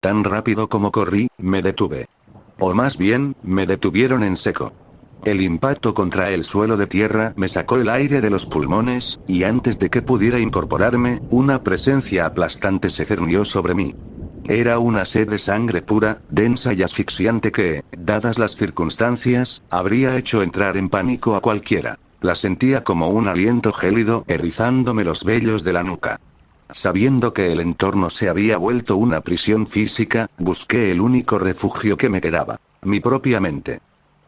Tan rápido como corrí, me detuve. O más bien, me detuvieron en seco. El impacto contra el suelo de tierra me sacó el aire de los pulmones, y antes de que pudiera incorporarme, una presencia aplastante se cernió sobre mí. Era una sed de sangre pura, densa y asfixiante que, dadas las circunstancias, habría hecho entrar en pánico a cualquiera. La sentía como un aliento gélido erizándome los vellos de la nuca. Sabiendo que el entorno se había vuelto una prisión física, busqué el único refugio que me quedaba: mi propia mente.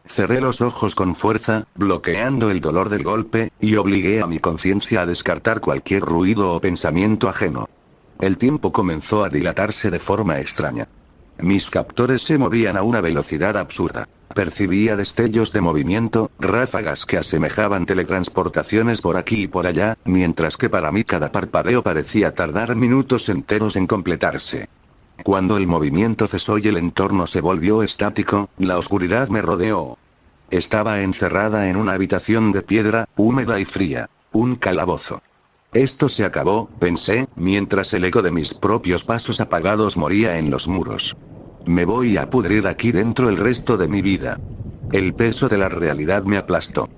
Cerré los ojos con fuerza, bloqueando el dolor del golpe, y obligué a mi conciencia a descartar cualquier ruido o pensamiento ajeno. El tiempo comenzó a dilatarse de forma extraña. Mis captores se movían a una velocidad absurda. Percibía destellos de movimiento, ráfagas que asemejaban teletransportaciones por aquí y por allá, mientras que para mí cada parpadeo parecía tardar minutos enteros en completarse. Cuando el movimiento cesó y el entorno se volvió estático, la oscuridad me rodeó. Estaba encerrada en una habitación de piedra, húmeda y fría. Un calabozo. Esto se acabó, pensé, mientras el eco de mis propios pasos apagados moría en los muros. Me voy a pudrir aquí dentro el resto de mi vida. El peso de la realidad me aplastó.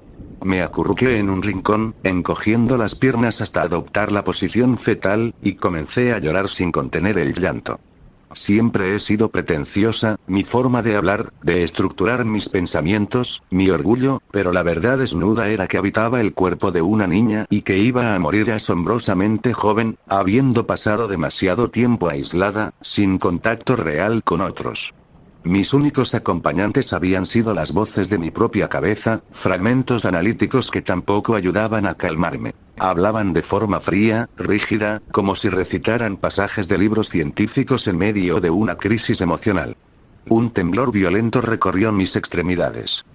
Me acurruqué en un rincón, encogiendo las piernas hasta adoptar la posición fetal, y comencé a llorar sin contener el llanto. Siempre he sido pretenciosa, mi forma de hablar, de estructurar mis pensamientos, mi orgullo, pero la verdad desnuda era que habitaba el cuerpo de una niña y que iba a morir asombrosamente joven, habiendo pasado demasiado tiempo aislada, sin contacto real con otros. Mis únicos acompañantes habían sido las voces de mi propia cabeza, fragmentos analíticos que tampoco ayudaban a calmarme. Hablaban de forma fría, rígida, como si recitaran pasajes de libros científicos en medio de una crisis emocional. Un temblor violento recorrió mis extremidades.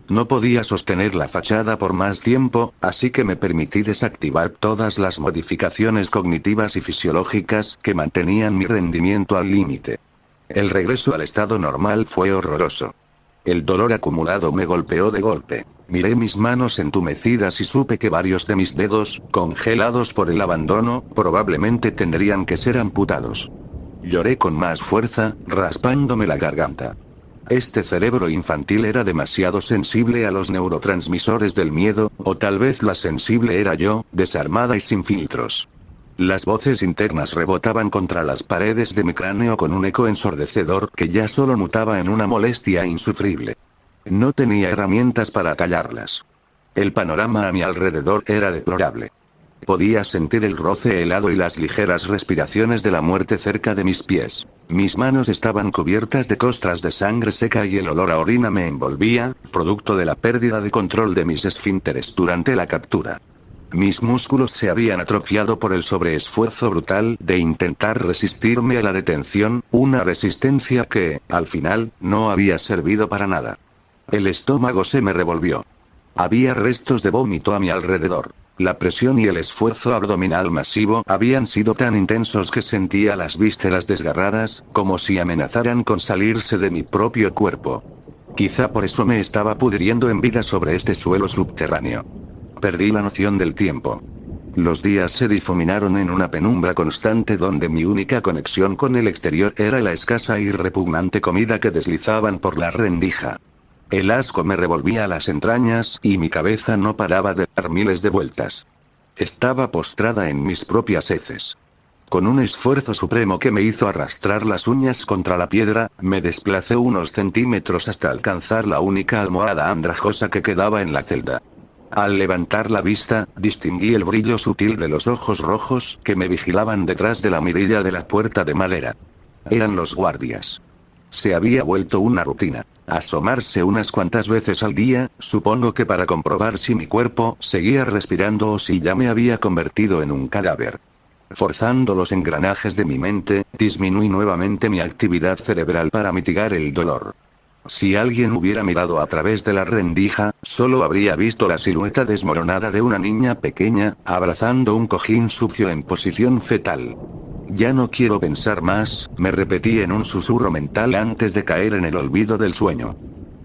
No podía sostener la fachada por más tiempo, así que me permití desactivar todas las modificaciones cognitivas y fisiológicas que mantenían mi rendimiento al límite. El regreso al estado normal fue horroroso. El dolor acumulado me golpeó de golpe. Miré mis manos entumecidas y supe que varios de mis dedos, congelados por el abandono, probablemente tendrían que ser amputados. Lloré con más fuerza, raspándome la garganta. Este cerebro infantil era demasiado sensible a los neurotransmisores del miedo, o tal vez la sensible era yo, desarmada y sin filtros. Las voces internas rebotaban contra las paredes de mi cráneo con un eco ensordecedor que ya solo mutaba en una molestia insufrible. No tenía herramientas para callarlas. El panorama a mi alrededor era deplorable. Podía sentir el roce helado y las ligeras respiraciones de la muerte cerca de mis pies. Mis manos estaban cubiertas de costras de sangre seca y el olor a orina me envolvía, producto de la pérdida de control de mis esfínteres durante la captura. Mis músculos se habían atrofiado por el sobreesfuerzo brutal de intentar resistirme a la detención, una resistencia que, al final, no había servido para nada. El estómago se me revolvió. Había restos de vómito a mi alrededor. La presión y el esfuerzo abdominal masivo habían sido tan intensos que sentía las vísceras desgarradas, como si amenazaran con salirse de mi propio cuerpo. Quizá por eso me estaba pudriendo en vida sobre este suelo subterráneo. Perdí la noción del tiempo. Los días se difuminaron en una penumbra constante donde mi única conexión con el exterior era la escasa y repugnante comida que deslizaban por la rendija. El asco me revolvía las entrañas y mi cabeza no paraba de dar miles de vueltas. Estaba postrada en mis propias heces. Con un esfuerzo supremo que me hizo arrastrar las uñas contra la piedra, me desplacé unos centímetros hasta alcanzar la única almohada andrajosa que quedaba en la celda. Al levantar la vista, distinguí el brillo sutil de los ojos rojos que me vigilaban detrás de la mirilla de la puerta de madera. Eran los guardias. Se había vuelto una rutina. Asomarse unas cuantas veces al día, supongo que para comprobar si mi cuerpo seguía respirando o si ya me había convertido en un cadáver. Forzando los engranajes de mi mente, disminuí nuevamente mi actividad cerebral para mitigar el dolor. Si alguien hubiera mirado a través de la rendija, solo habría visto la silueta desmoronada de una niña pequeña, abrazando un cojín sucio en posición fetal. Ya no quiero pensar más, me repetí en un susurro mental antes de caer en el olvido del sueño.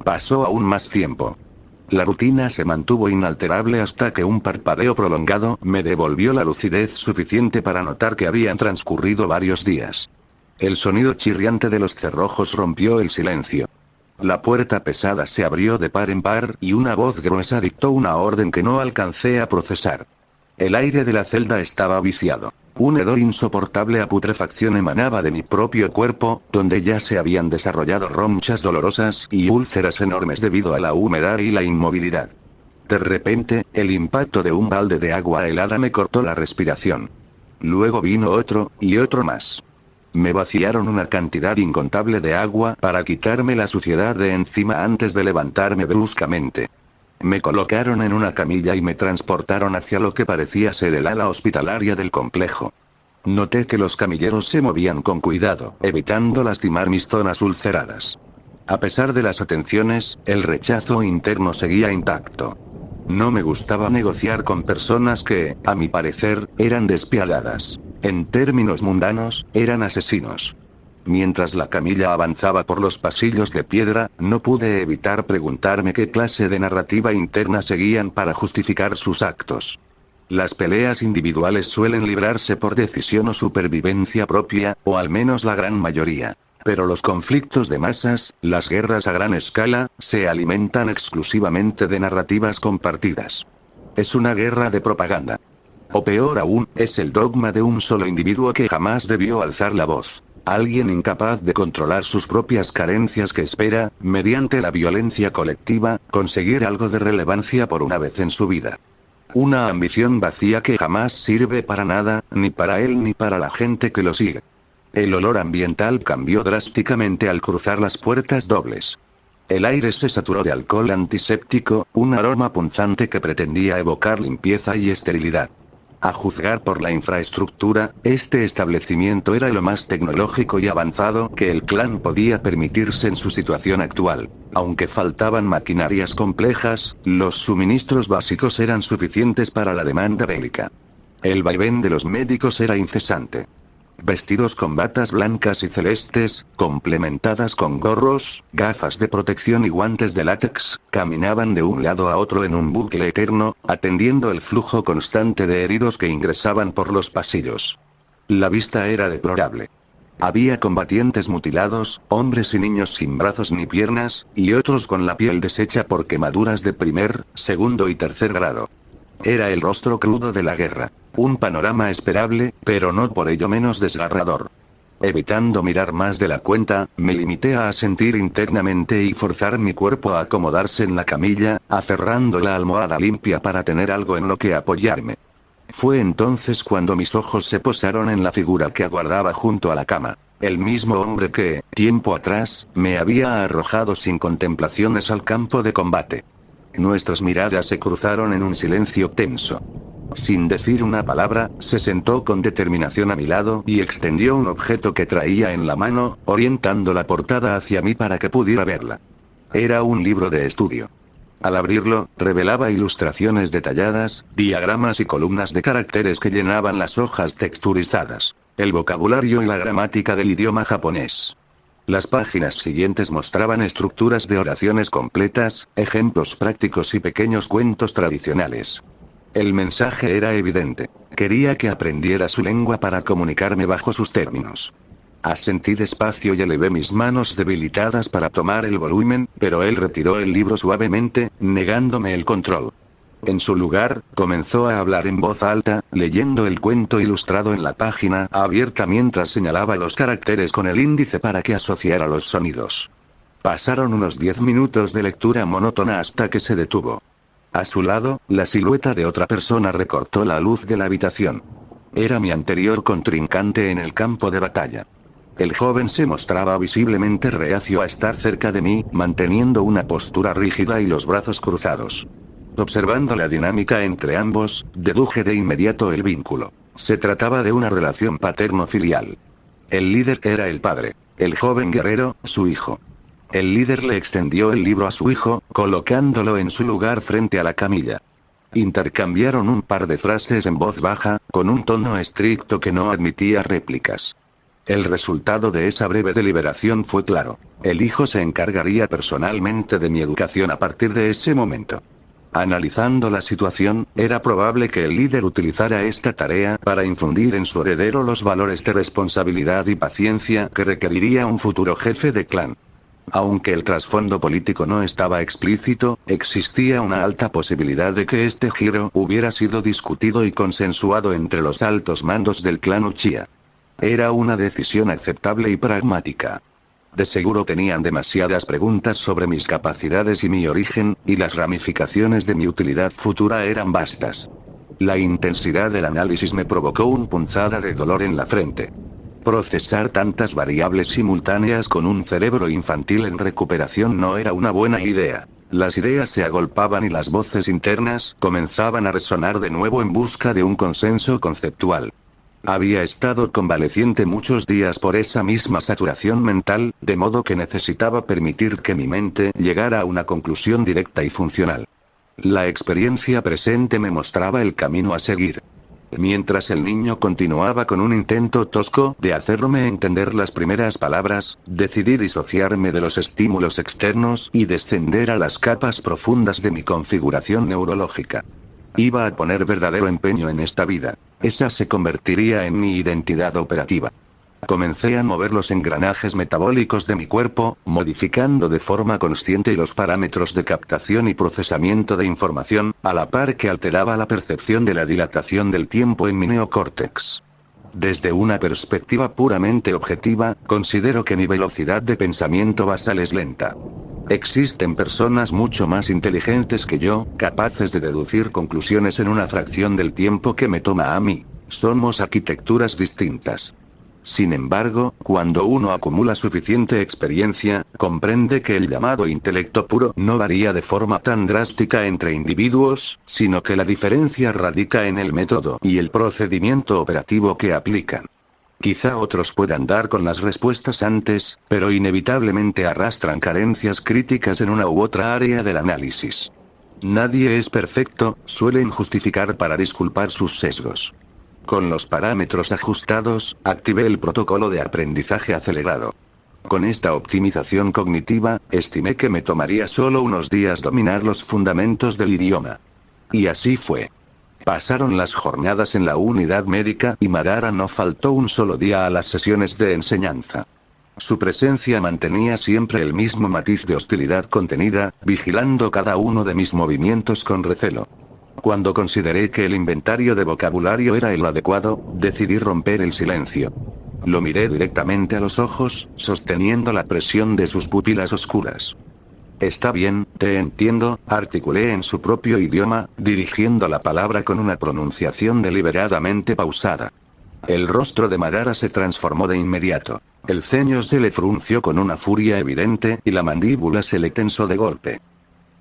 Pasó aún más tiempo. La rutina se mantuvo inalterable hasta que un parpadeo prolongado me devolvió la lucidez suficiente para notar que habían transcurrido varios días. El sonido chirriante de los cerrojos rompió el silencio. La puerta pesada se abrió de par en par y una voz gruesa dictó una orden que no alcancé a procesar. El aire de la celda estaba viciado. Un hedor insoportable a putrefacción emanaba de mi propio cuerpo, donde ya se habían desarrollado ronchas dolorosas y úlceras enormes debido a la humedad y la inmovilidad. De repente, el impacto de un balde de agua helada me cortó la respiración. Luego vino otro, y otro más. Me vaciaron una cantidad incontable de agua para quitarme la suciedad de encima antes de levantarme bruscamente. Me colocaron en una camilla y me transportaron hacia lo que parecía ser el ala hospitalaria del complejo. Noté que los camilleros se movían con cuidado, evitando lastimar mis zonas ulceradas. A pesar de las atenciones, el rechazo interno seguía intacto. No me gustaba negociar con personas que, a mi parecer, eran despiadadas. En términos mundanos, eran asesinos. Mientras la camilla avanzaba por los pasillos de piedra, no pude evitar preguntarme qué clase de narrativa interna seguían para justificar sus actos. Las peleas individuales suelen librarse por decisión o supervivencia propia, o al menos la gran mayoría. Pero los conflictos de masas, las guerras a gran escala, se alimentan exclusivamente de narrativas compartidas. Es una guerra de propaganda. O peor aún, es el dogma de un solo individuo que jamás debió alzar la voz. Alguien incapaz de controlar sus propias carencias que espera, mediante la violencia colectiva, conseguir algo de relevancia por una vez en su vida. Una ambición vacía que jamás sirve para nada, ni para él ni para la gente que lo sigue. El olor ambiental cambió drásticamente al cruzar las puertas dobles. El aire se saturó de alcohol antiséptico, un aroma punzante que pretendía evocar limpieza y esterilidad. A juzgar por la infraestructura, este establecimiento era lo más tecnológico y avanzado que el clan podía permitirse en su situación actual. Aunque faltaban maquinarias complejas, los suministros básicos eran suficientes para la demanda bélica. El vaivén de los médicos era incesante. Vestidos con batas blancas y celestes, complementadas con gorros, gafas de protección y guantes de látex, caminaban de un lado a otro en un bucle eterno, atendiendo el flujo constante de heridos que ingresaban por los pasillos. La vista era deplorable. Había combatientes mutilados, hombres y niños sin brazos ni piernas, y otros con la piel deshecha por quemaduras de primer, segundo y tercer grado. Era el rostro crudo de la guerra. Un panorama esperable, pero no por ello menos desgarrador. Evitando mirar más de la cuenta, me limité a asentir internamente y forzar mi cuerpo a acomodarse en la camilla, aferrando la almohada limpia para tener algo en lo que apoyarme. Fue entonces cuando mis ojos se posaron en la figura que aguardaba junto a la cama. El mismo hombre que, tiempo atrás, me había arrojado sin contemplaciones al campo de combate. Nuestras miradas se cruzaron en un silencio tenso. Sin decir una palabra, se sentó con determinación a mi lado y extendió un objeto que traía en la mano, orientando la portada hacia mí para que pudiera verla. Era un libro de estudio. Al abrirlo, revelaba ilustraciones detalladas, diagramas y columnas de caracteres que llenaban las hojas texturizadas, el vocabulario y la gramática del idioma japonés. Las páginas siguientes mostraban estructuras de oraciones completas, ejemplos prácticos y pequeños cuentos tradicionales. El mensaje era evidente. Quería que aprendiera su lengua para comunicarme bajo sus términos. Asentí despacio y elevé mis manos debilitadas para tomar el volumen, pero él retiró el libro suavemente, negándome el control. En su lugar, comenzó a hablar en voz alta, leyendo el cuento ilustrado en la página abierta mientras señalaba los caracteres con el índice para que asociara los sonidos. Pasaron unos 10 minutos de lectura monótona hasta que se detuvo. A su lado, la silueta de otra persona recortó la luz de la habitación. Era mi anterior contrincante en el campo de batalla. El joven se mostraba visiblemente reacio a estar cerca de mí, manteniendo una postura rígida y los brazos cruzados. Observando la dinámica entre ambos, deduje de inmediato el vínculo. Se trataba de una relación paterno-filial. El líder era el padre. El joven guerrero, su hijo. El líder le extendió el libro a su hijo, colocándolo en su lugar frente a la camilla. Intercambiaron un par de frases en voz baja, con un tono estricto que no admitía réplicas. El resultado de esa breve deliberación fue claro. El hijo se encargaría personalmente de mi educación a partir de ese momento. Analizando la situación, era probable que el líder utilizara esta tarea para infundir en su heredero los valores de responsabilidad y paciencia que requeriría un futuro jefe de clan. Aunque el trasfondo político no estaba explícito, existía una alta posibilidad de que este giro hubiera sido discutido y consensuado entre los altos mandos del clan Uchiha. Era una decisión aceptable y pragmática. De seguro tenían demasiadas preguntas sobre mis capacidades y mi origen, y las ramificaciones de mi utilidad futura eran vastas. La intensidad del análisis me provocó una punzada de dolor en la frente. Procesar tantas variables simultáneas con un cerebro infantil en recuperación no era una buena idea. Las ideas se agolpaban y las voces internas comenzaban a resonar de nuevo en busca de un consenso conceptual. Había estado convaleciente muchos días por esa misma saturación mental, de modo que necesitaba permitir que mi mente llegara a una conclusión directa y funcional. La experiencia presente me mostraba el camino a seguir. Mientras el niño continuaba con un intento tosco de hacerme entender las primeras palabras, decidí disociarme de los estímulos externos y descender a las capas profundas de mi configuración neurológica. Iba a poner verdadero empeño en esta vida. Esa se convertiría en mi identidad operativa. Comencé a mover los engranajes metabólicos de mi cuerpo, modificando de forma consciente los parámetros de captación y procesamiento de información, a la par que alteraba la percepción de la dilatación del tiempo en mi neocórtex. Desde una perspectiva puramente objetiva, considero que mi velocidad de pensamiento basal es lenta. Existen personas mucho más inteligentes que yo, capaces de deducir conclusiones en una fracción del tiempo que me toma a mí. Somos arquitecturas distintas. Sin embargo, cuando uno acumula suficiente experiencia, comprende que el llamado intelecto puro no varía de forma tan drástica entre individuos, sino que la diferencia radica en el método y el procedimiento operativo que aplican. Quizá otros puedan dar con las respuestas antes, pero inevitablemente arrastran carencias críticas en una u otra área del análisis. Nadie es perfecto, suelen justificar para disculpar sus sesgos. Con los parámetros ajustados, activé el protocolo de aprendizaje acelerado. Con esta optimización cognitiva, estimé que me tomaría solo unos días dominar los fundamentos del idioma. Y así fue. Pasaron las jornadas en la unidad médica y Madara no faltó un solo día a las sesiones de enseñanza. Su presencia mantenía siempre el mismo matiz de hostilidad contenida, vigilando cada uno de mis movimientos con recelo. Cuando consideré que el inventario de vocabulario era el adecuado, decidí romper el silencio. Lo miré directamente a los ojos, sosteniendo la presión de sus pupilas oscuras. Está bien, te entiendo, articulé en su propio idioma, dirigiendo la palabra con una pronunciación deliberadamente pausada. El rostro de Madara se transformó de inmediato. El ceño se le frunció con una furia evidente y la mandíbula se le tensó de golpe.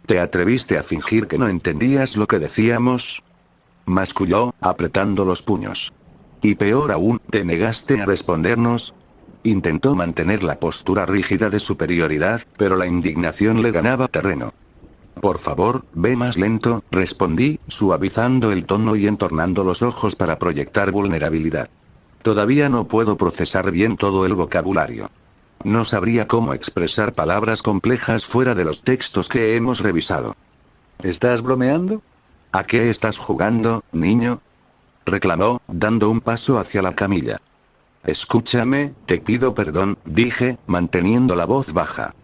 ¿Te atreviste a fingir que no entendías lo que decíamos? Masculló, apretando los puños. Y peor aún, ¿te negaste a respondernos? Intentó mantener la postura rígida de superioridad, pero la indignación le ganaba terreno. Por favor, ve más lento, respondí, suavizando el tono y entornando los ojos para proyectar vulnerabilidad. Todavía no puedo procesar bien todo el vocabulario. No sabría cómo expresar palabras complejas fuera de los textos que hemos revisado. ¿Estás bromeando? ¿A qué estás jugando, niño? Reclamó, dando un paso hacia la camilla. Escúchame, te pido perdón, dije, manteniendo la voz baja.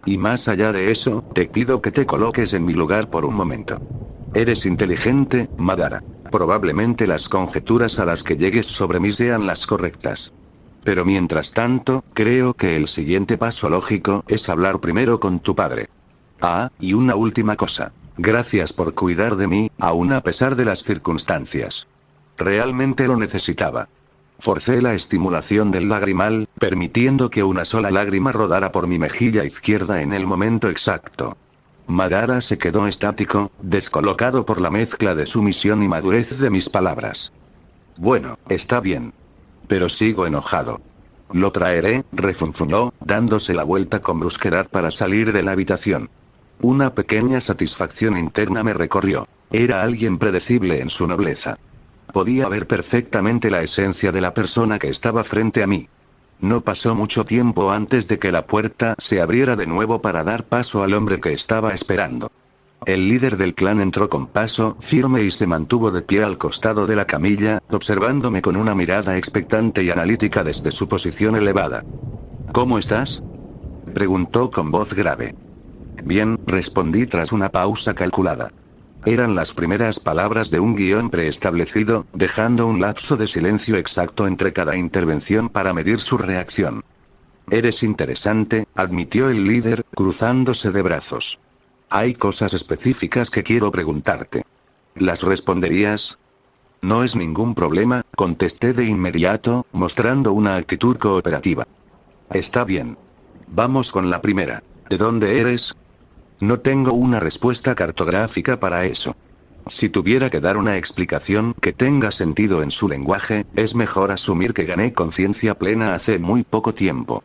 Y más allá de eso, te pido que te coloques en mi lugar por un momento. Eres inteligente, Madara. Probablemente las conjeturas a las que llegues sobre mí sean las correctas. Pero mientras tanto, creo que el siguiente paso lógico es hablar primero con tu padre. Ah, y una última cosa. Gracias por cuidar de mí, aun a pesar de las circunstancias. Realmente lo necesitaba. Forcé la estimulación del lagrimal, permitiendo que una sola lágrima rodara por mi mejilla izquierda en el momento exacto. Madara se quedó estático, descolocado por la mezcla de sumisión y madurez de mis palabras. Bueno, está bien. Pero sigo enojado. Lo traeré, refunfuñó, dándose la vuelta con brusquedad para salir de la habitación. Una pequeña satisfacción interna me recorrió. Era alguien predecible en su nobleza. Podía ver perfectamente la esencia de la persona que estaba frente a mí. No pasó mucho tiempo antes de que la puerta se abriera de nuevo para dar paso al hombre que estaba esperando. El líder del clan entró con paso firme y se mantuvo de pie al costado de la camilla, observándome con una mirada expectante y analítica desde su posición elevada. ¿Cómo estás?, preguntó con voz grave. Bien, respondí tras una pausa calculada. Eran las primeras palabras de un guión preestablecido, dejando un lapso de silencio exacto entre cada intervención para medir su reacción. Eres interesante, admitió el líder, cruzándose de brazos. Hay cosas específicas que quiero preguntarte. ¿Las responderías? No es ningún problema, contesté de inmediato, mostrando una actitud cooperativa. Está bien. Vamos con la primera. ¿De dónde eres? No tengo una respuesta cartográfica para eso. Si tuviera que dar una explicación que tenga sentido en su lenguaje, es mejor asumir que gané conciencia plena hace muy poco tiempo.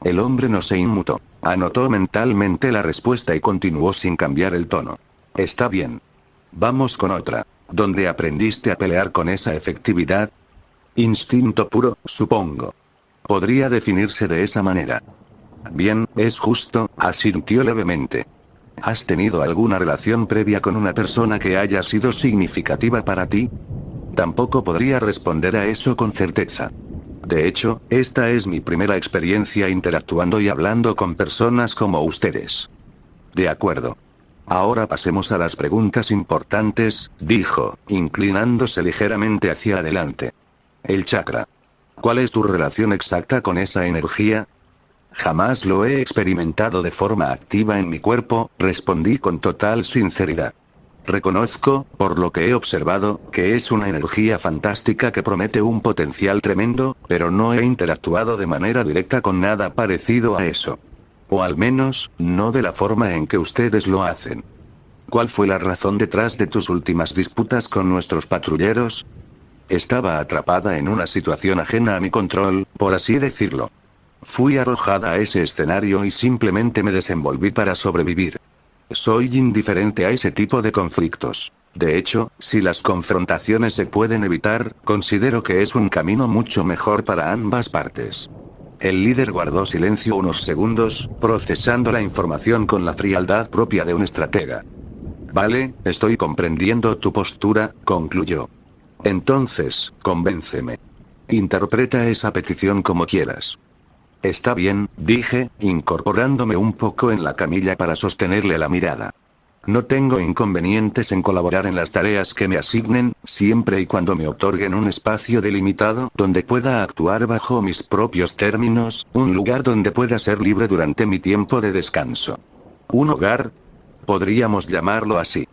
El hombre no se inmutó. Anotó mentalmente la respuesta y continuó sin cambiar el tono. Está bien. Vamos con otra. ¿Dónde aprendiste a pelear con esa efectividad? Instinto puro, supongo. Podría definirse de esa manera. Bien, es justo, asintió levemente. ¿Has tenido alguna relación previa con una persona que haya sido significativa para ti? Tampoco podría responder a eso con certeza. De hecho, esta es mi primera experiencia interactuando y hablando con personas como ustedes. De acuerdo. Ahora pasemos a las preguntas importantes, dijo, inclinándose ligeramente hacia adelante. El chakra. ¿Cuál es tu relación exacta con esa energía? Jamás lo he experimentado de forma activa en mi cuerpo, respondí con total sinceridad. Reconozco, por lo que he observado, que es una energía fantástica que promete un potencial tremendo, pero no he interactuado de manera directa con nada parecido a eso. O al menos, no de la forma en que ustedes lo hacen. ¿Cuál fue la razón detrás de tus últimas disputas con nuestros patrulleros? Estaba atrapada en una situación ajena a mi control, por así decirlo. Fui arrojada a ese escenario y simplemente me desenvolví para sobrevivir. Soy indiferente a ese tipo de conflictos. De hecho, si las confrontaciones se pueden evitar, considero que es un camino mucho mejor para ambas partes. El líder guardó silencio unos segundos, procesando la información con la frialdad propia de un estratega. Vale, estoy comprendiendo tu postura, concluyó. Entonces, convénceme. Interpreta esa petición como quieras. Está bien, dije, incorporándome un poco en la camilla para sostenerle la mirada. No tengo inconvenientes en colaborar en las tareas que me asignen, siempre y cuando me otorguen un espacio delimitado donde pueda actuar bajo mis propios términos, un lugar donde pueda ser libre durante mi tiempo de descanso. ¿Un hogar? Podríamos llamarlo así.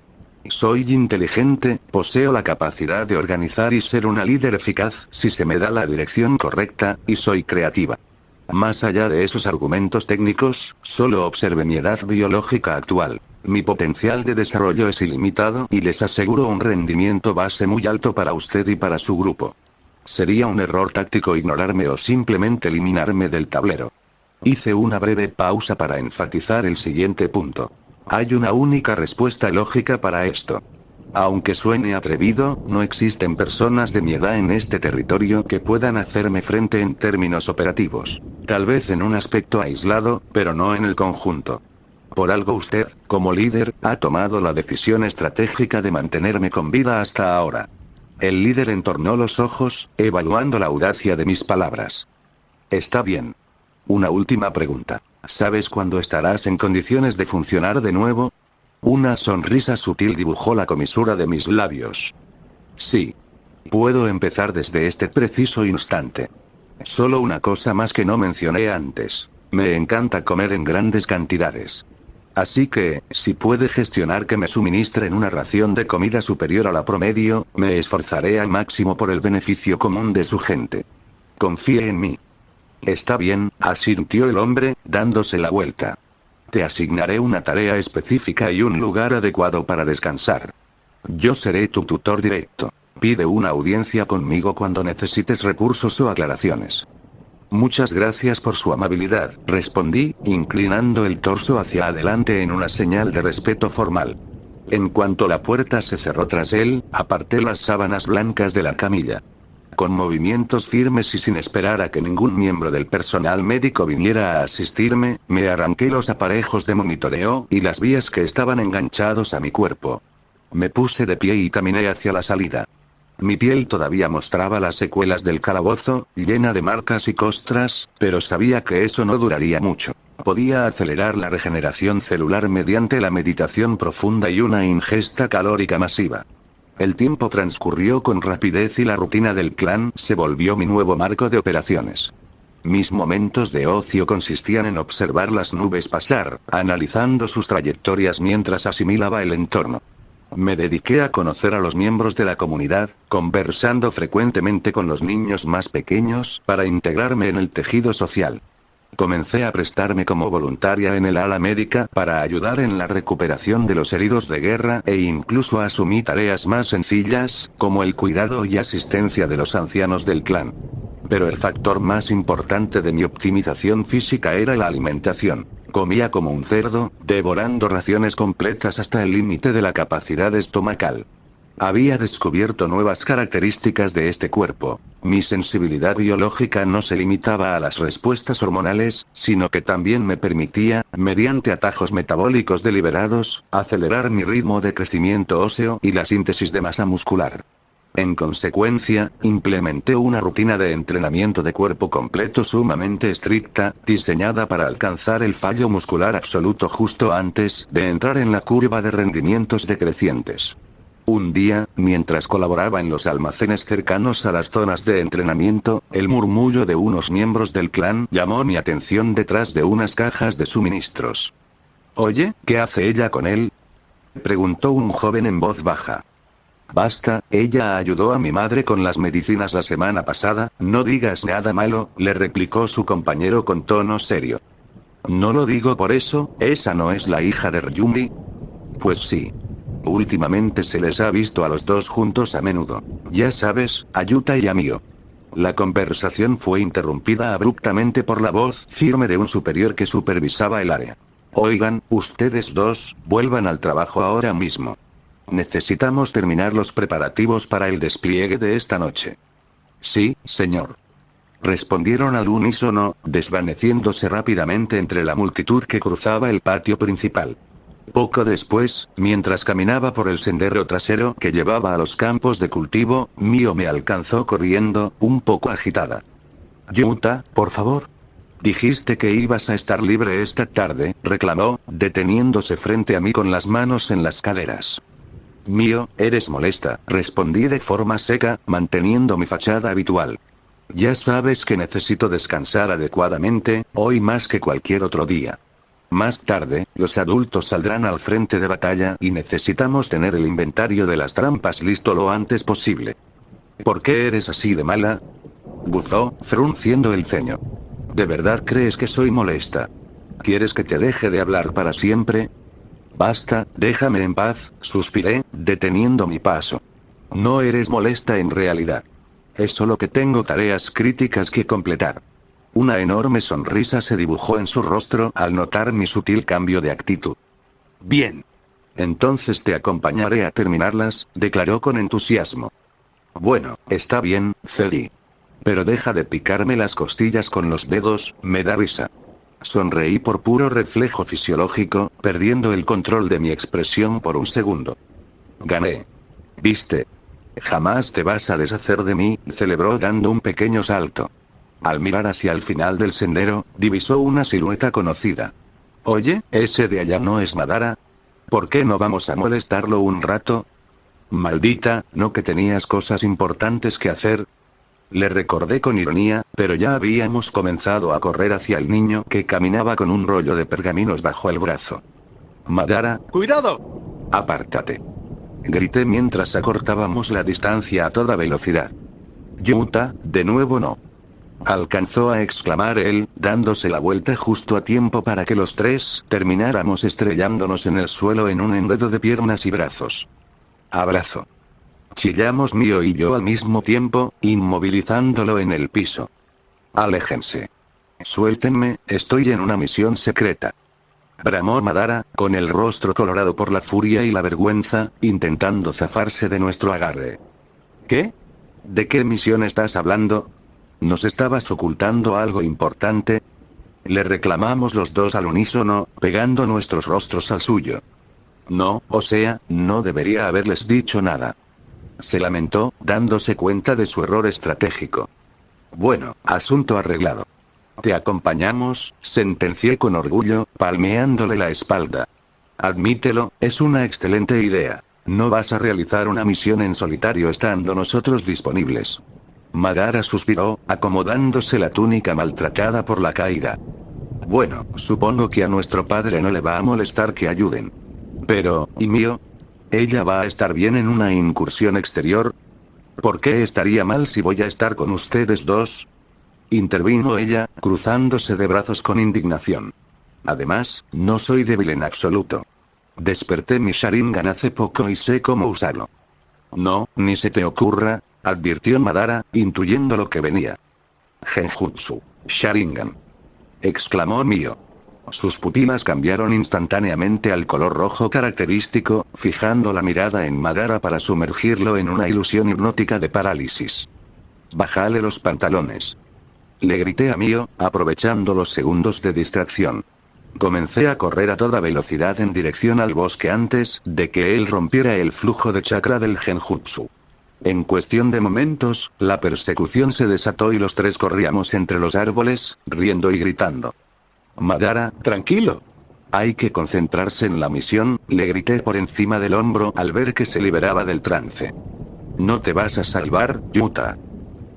Soy inteligente, poseo la capacidad de organizar y ser una líder eficaz si se me da la dirección correcta, y soy creativa. Más allá de esos argumentos técnicos, solo observe mi edad biológica actual. Mi potencial de desarrollo es ilimitado y les aseguro un rendimiento base muy alto para usted y para su grupo. Sería un error táctico ignorarme o simplemente eliminarme del tablero. Hice una breve pausa para enfatizar el siguiente punto. Hay una única respuesta lógica para esto. Aunque suene atrevido, no existen personas de mi edad en este territorio que puedan hacerme frente en términos operativos. Tal vez en un aspecto aislado, pero no en el conjunto. Por algo usted, como líder, ha tomado la decisión estratégica de mantenerme con vida hasta ahora. El líder entornó los ojos, evaluando la audacia de mis palabras. Está bien. Una última pregunta. ¿Sabes cuándo estarás en condiciones de funcionar de nuevo? Una sonrisa sutil dibujó la comisura de mis labios. Sí. Puedo empezar desde este preciso instante. Solo una cosa más que no mencioné antes. Me encanta comer en grandes cantidades. Así que, si puede gestionar que me suministren una ración de comida superior a la promedio, me esforzaré al máximo por el beneficio común de su gente. Confíe en mí. Está bien, asintió el hombre, dándose la vuelta. Te asignaré una tarea específica y un lugar adecuado para descansar. Yo seré tu tutor directo. Pide una audiencia conmigo cuando necesites recursos o aclaraciones. Muchas gracias por su amabilidad, respondí, inclinando el torso hacia adelante en una señal de respeto formal. En cuanto la puerta se cerró tras él, aparté las sábanas blancas de la camilla. Con movimientos firmes y sin esperar a que ningún miembro del personal médico viniera a asistirme, me arranqué los aparejos de monitoreo y las vías que estaban enganchados a mi cuerpo. Me puse de pie y caminé hacia la salida. Mi piel todavía mostraba las secuelas del calabozo, llena de marcas y costras, pero sabía que eso no duraría mucho. Podía acelerar la regeneración celular mediante la meditación profunda y una ingesta calórica masiva. El tiempo transcurrió con rapidez y la rutina del clan se volvió mi nuevo marco de operaciones. Mis momentos de ocio consistían en observar las nubes pasar, analizando sus trayectorias mientras asimilaba el entorno. Me dediqué a conocer a los miembros de la comunidad, conversando frecuentemente con los niños más pequeños para integrarme en el tejido social. Comencé a prestarme como voluntaria en el ala médica para ayudar en la recuperación de los heridos de guerra e incluso asumí tareas más sencillas, como el cuidado y asistencia de los ancianos del clan. Pero el factor más importante de mi optimización física era la alimentación. Comía como un cerdo, devorando raciones completas hasta el límite de la capacidad estomacal. Había descubierto nuevas características de este cuerpo. Mi sensibilidad biológica no se limitaba a las respuestas hormonales, sino que también me permitía, mediante atajos metabólicos deliberados, acelerar mi ritmo de crecimiento óseo y la síntesis de masa muscular. En consecuencia, implementé una rutina de entrenamiento de cuerpo completo sumamente estricta, diseñada para alcanzar el fallo muscular absoluto justo antes de entrar en la curva de rendimientos decrecientes. Un día, mientras colaboraba en los almacenes cercanos a las zonas de entrenamiento, el murmullo de unos miembros del clan llamó mi atención detrás de unas cajas de suministros. «Oye, ¿qué hace ella con él?», preguntó un joven en voz baja. «Basta, ella ayudó a mi madre con las medicinas la semana pasada, no digas nada malo», le replicó su compañero con tono serio. «No lo digo por eso, ¿esa no es la hija de Ryumi?». «Pues sí. Últimamente se les ha visto a los dos juntos a menudo. Ya sabes, a Yuta y a Mio». La conversación fue interrumpida abruptamente por la voz firme de un superior que supervisaba el área. «Oigan, ustedes dos, vuelvan al trabajo ahora mismo. Necesitamos terminar los preparativos para el despliegue de esta noche». «Sí, señor», respondieron al unísono, desvaneciéndose rápidamente entre la multitud que cruzaba el patio principal. Poco después, mientras caminaba por el sendero trasero que llevaba a los campos de cultivo, Mio me alcanzó corriendo, un poco agitada. «Yuta, por favor. Dijiste que ibas a estar libre esta tarde», reclamó, deteniéndose frente a mí con las manos en las caderas. «Mio, eres molesta», respondí de forma seca, manteniendo mi fachada habitual. «Ya sabes que necesito descansar adecuadamente, hoy más que cualquier otro día. Más tarde, los adultos saldrán al frente de batalla y necesitamos tener el inventario de las trampas listo lo antes posible». «¿Por qué eres así de mala?», buzó, frunciendo el ceño. «¿De verdad crees que soy molesta? ¿Quieres que te deje de hablar para siempre?». «Basta, déjame en paz», suspiré, deteniendo mi paso. «No eres molesta en realidad. Es solo que tengo tareas críticas que completar». Una enorme sonrisa se dibujó en su rostro al notar mi sutil cambio de actitud. «Bien. Entonces te acompañaré a terminarlas», declaró con entusiasmo. «Bueno, está bien», cedí. «Pero deja de picarme las costillas con los dedos, me da risa». Sonreí por puro reflejo fisiológico, perdiendo el control de mi expresión por un segundo. «Gané. ¿Viste? Jamás te vas a deshacer de mí», celebró dando un pequeño salto. Al mirar hacia el final del sendero, divisó una silueta conocida. «Oye, ¿ese de allá no es Madara? ¿Por qué no vamos a molestarlo un rato?». «Maldita, ¿no que tenías cosas importantes que hacer?». Le recordé con ironía, pero ya habíamos comenzado a correr hacia el niño que caminaba con un rollo de pergaminos bajo el brazo. «Madara, ¡cuidado! Apártate», grité mientras acortábamos la distancia a toda velocidad. «Yuta, de nuevo no», alcanzó a exclamar él, dándose la vuelta justo a tiempo para que los tres termináramos estrellándonos en el suelo en un enredo de piernas y brazos. «Abrazo», chillamos Mio y yo al mismo tiempo, inmovilizándolo en el piso. «Aléjense. Suéltenme, estoy en una misión secreta», bramó Madara, con el rostro colorado por la furia y la vergüenza, intentando zafarse de nuestro agarre. «¿Qué? ¿De qué misión estás hablando? ¿Nos estabas ocultando algo importante? Le reclamamos los dos al unísono, pegando nuestros rostros al suyo. No, o sea, no debería haberles dicho nada. Se lamentó, dándose cuenta de su error estratégico. Bueno, asunto arreglado. Te acompañamos, sentencié con orgullo, palmeándole la espalda. Admítelo, es una excelente idea. No vas a realizar una misión en solitario estando nosotros disponibles. Madara suspiró, acomodándose la túnica maltratada por la caída. Bueno, supongo que a nuestro padre no le va a molestar que ayuden. Pero, ¿y Mio? ¿Ella va a estar bien en una incursión exterior? ¿Por qué estaría mal si voy a estar con ustedes dos? Intervino ella, cruzándose de brazos con indignación. Además, no soy débil en absoluto. Desperté mi Sharingan hace poco y sé cómo usarlo. No, ni se te ocurra, advirtió Madara, intuyendo lo que venía. Genjutsu. Sharingan. Exclamó Mio. Sus pupilas cambiaron instantáneamente al color rojo característico, fijando la mirada en Madara para sumergirlo en una ilusión hipnótica de parálisis. Bájale los pantalones. Le grité a Mio, aprovechando los segundos de distracción. Comencé a correr a toda velocidad en dirección al bosque antes de que él rompiera el flujo de chakra del genjutsu. En cuestión de momentos, la persecución se desató y los tres corríamos entre los árboles, riendo y gritando. Madara, tranquilo. Hay que concentrarse en la misión, le grité por encima del hombro al ver que se liberaba del trance. No te vas a salvar, Yuta.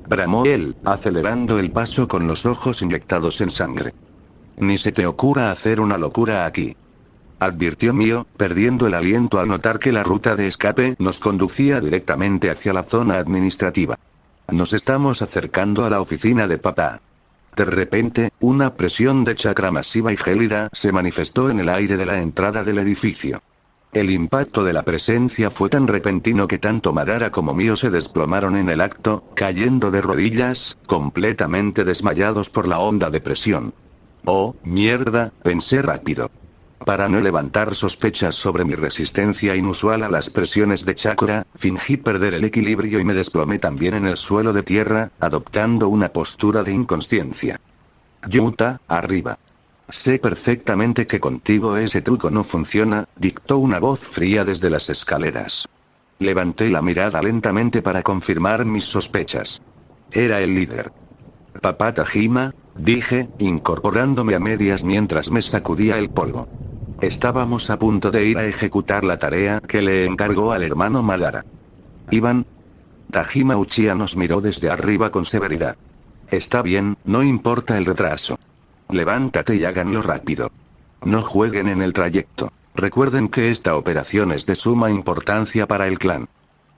Bramó él, acelerando el paso con los ojos inyectados en sangre. Ni se te ocurra hacer una locura aquí. Advirtió Mio, perdiendo el aliento al notar que la ruta de escape nos conducía directamente hacia la zona administrativa. Nos estamos acercando a la oficina de papá. De repente, una presión de chakra masiva y gélida se manifestó en el aire de la entrada del edificio. El impacto de la presencia fue tan repentino que tanto Madara como Mio se desplomaron en el acto, cayendo de rodillas, completamente desmayados por la onda de presión. Oh, mierda, pensé rápido. Para no levantar sospechas sobre mi resistencia inusual a las presiones de chakra, fingí perder el equilibrio y me desplomé también en el suelo de tierra, adoptando una postura de inconsciencia. Yuta, arriba. Sé perfectamente que contigo ese truco no funciona, dictó una voz fría desde las escaleras. Levanté la mirada lentamente para confirmar mis sospechas. Era el líder. Papá Tajima, dije, incorporándome a medias mientras me sacudía el polvo. Estábamos a punto de ir a ejecutar la tarea que le encargó al hermano Madara. ¿Iban? Tajima Uchiha nos miró desde arriba con severidad. Está bien, no importa el retraso. Levántate y háganlo rápido. No jueguen en el trayecto. Recuerden que esta operación es de suma importancia para el clan.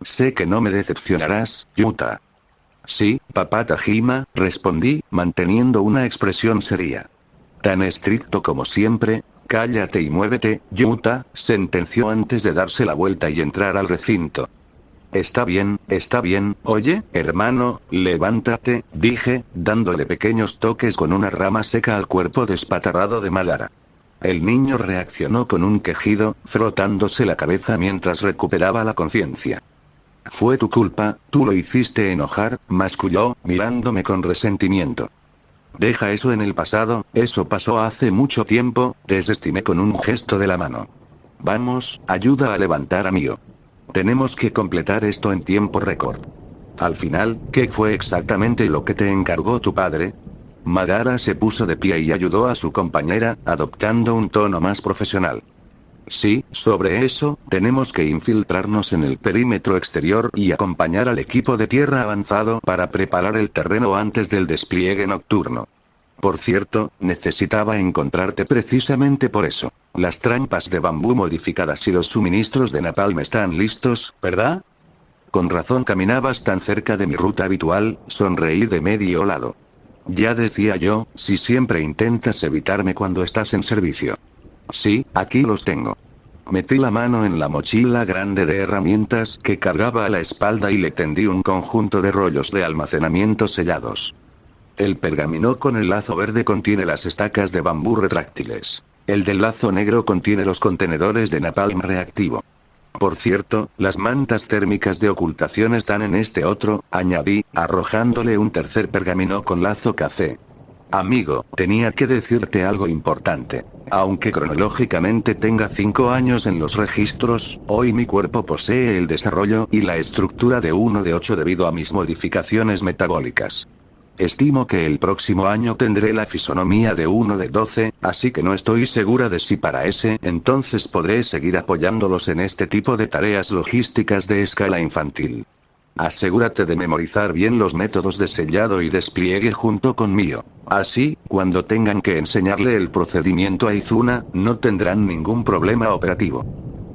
Sé que no me decepcionarás, Yuta. Sí, papá Tajima, respondí, manteniendo una expresión seria. Tan estricto como siempre. Cállate y muévete, Yuta, sentenció antes de darse la vuelta y entrar al recinto. Está bien, oye, hermano, levántate, dije, dándole pequeños toques con una rama seca al cuerpo despatarrado de Madara. El niño reaccionó con un quejido, frotándose la cabeza mientras recuperaba la conciencia. Fue tu culpa, tú lo hiciste enojar, masculló, mirándome con resentimiento. Deja eso en el pasado, eso pasó hace mucho tiempo, desestimé con un gesto de la mano. Vamos, ayuda a levantar a Mio. Tenemos que completar esto en tiempo récord. Al final, ¿qué fue exactamente lo que te encargó tu padre? Madara se puso de pie y ayudó a su compañera, adoptando un tono más profesional. Sí, sobre eso, tenemos que infiltrarnos en el perímetro exterior y acompañar al equipo de tierra avanzado para preparar el terreno antes del despliegue nocturno. Por cierto, necesitaba encontrarte precisamente por eso. Las trampas de bambú modificadas y los suministros de napalm están listos, ¿verdad? Con razón caminabas tan cerca de mi ruta habitual, sonreí de medio lado. Ya decía yo, si siempre intentas evitarme cuando estás en servicio. Sí, aquí los tengo. Metí la mano en la mochila grande de herramientas que cargaba a la espalda y le tendí un conjunto de rollos de almacenamiento sellados. El pergamino con el lazo verde contiene las estacas de bambú retráctiles. El del lazo negro contiene los contenedores de napalm reactivo. Por cierto, las mantas térmicas de ocultación están en este otro, añadí, arrojándole un tercer pergamino con lazo café. Amigo, tenía que decirte algo importante. Aunque cronológicamente tenga 5 años en los registros, hoy mi cuerpo posee el desarrollo y la estructura de uno de 8 debido a mis modificaciones metabólicas. Estimo que el próximo año tendré la fisonomía de uno de 12, así que no estoy segura de si para ese entonces podré seguir apoyándolos en este tipo de tareas logísticas de escala infantil. Asegúrate de memorizar bien los métodos de sellado y despliegue junto con mío. Así, cuando tengan que enseñarle el procedimiento a Izuna, no tendrán ningún problema operativo.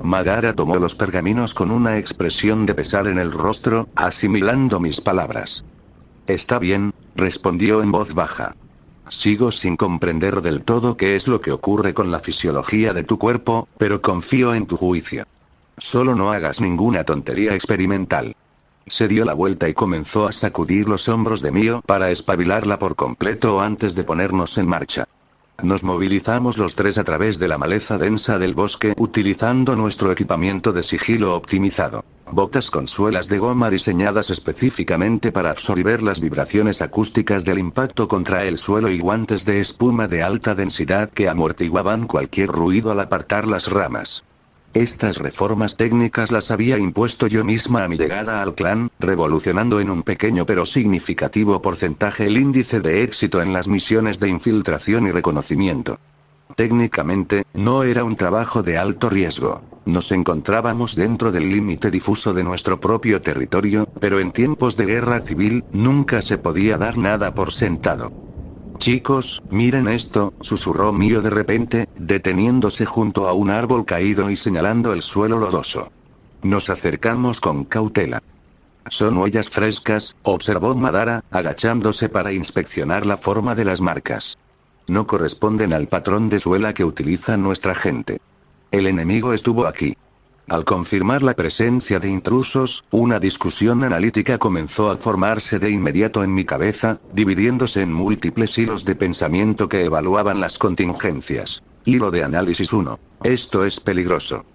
Madara tomó los pergaminos con una expresión de pesar en el rostro, asimilando mis palabras. Está bien, respondió en voz baja. Sigo sin comprender del todo qué es lo que ocurre con la fisiología de tu cuerpo, pero confío en tu juicio. Solo no hagas ninguna tontería experimental. Se dio la vuelta y comenzó a sacudir los hombros de Mio para espabilarla por completo antes de ponernos en marcha. Nos movilizamos los tres a través de la maleza densa del bosque utilizando nuestro equipamiento de sigilo optimizado. Botas con suelas de goma diseñadas específicamente para absorber las vibraciones acústicas del impacto contra el suelo y guantes de espuma de alta densidad que amortiguaban cualquier ruido al apartar las ramas. Estas reformas técnicas las había impuesto yo misma a mi llegada al clan, revolucionando en un pequeño pero significativo porcentaje el índice de éxito en las misiones de infiltración y reconocimiento. Técnicamente, no era un trabajo de alto riesgo. Nos encontrábamos dentro del límite difuso de nuestro propio territorio, pero en tiempos de guerra civil, nunca se podía dar nada por sentado. Chicos, miren esto, susurró Mio de repente, deteniéndose junto a un árbol caído y señalando el suelo lodoso. Nos acercamos con cautela. Son huellas frescas, observó Madara, agachándose para inspeccionar la forma de las marcas. No corresponden al patrón de suela que utiliza nuestra gente. El enemigo estuvo aquí. Al confirmar la presencia de intrusos, una discusión analítica comenzó a formarse de inmediato en mi cabeza, dividiéndose en múltiples hilos de pensamiento que evaluaban las contingencias. Hilo de análisis 1. Esto es peligroso.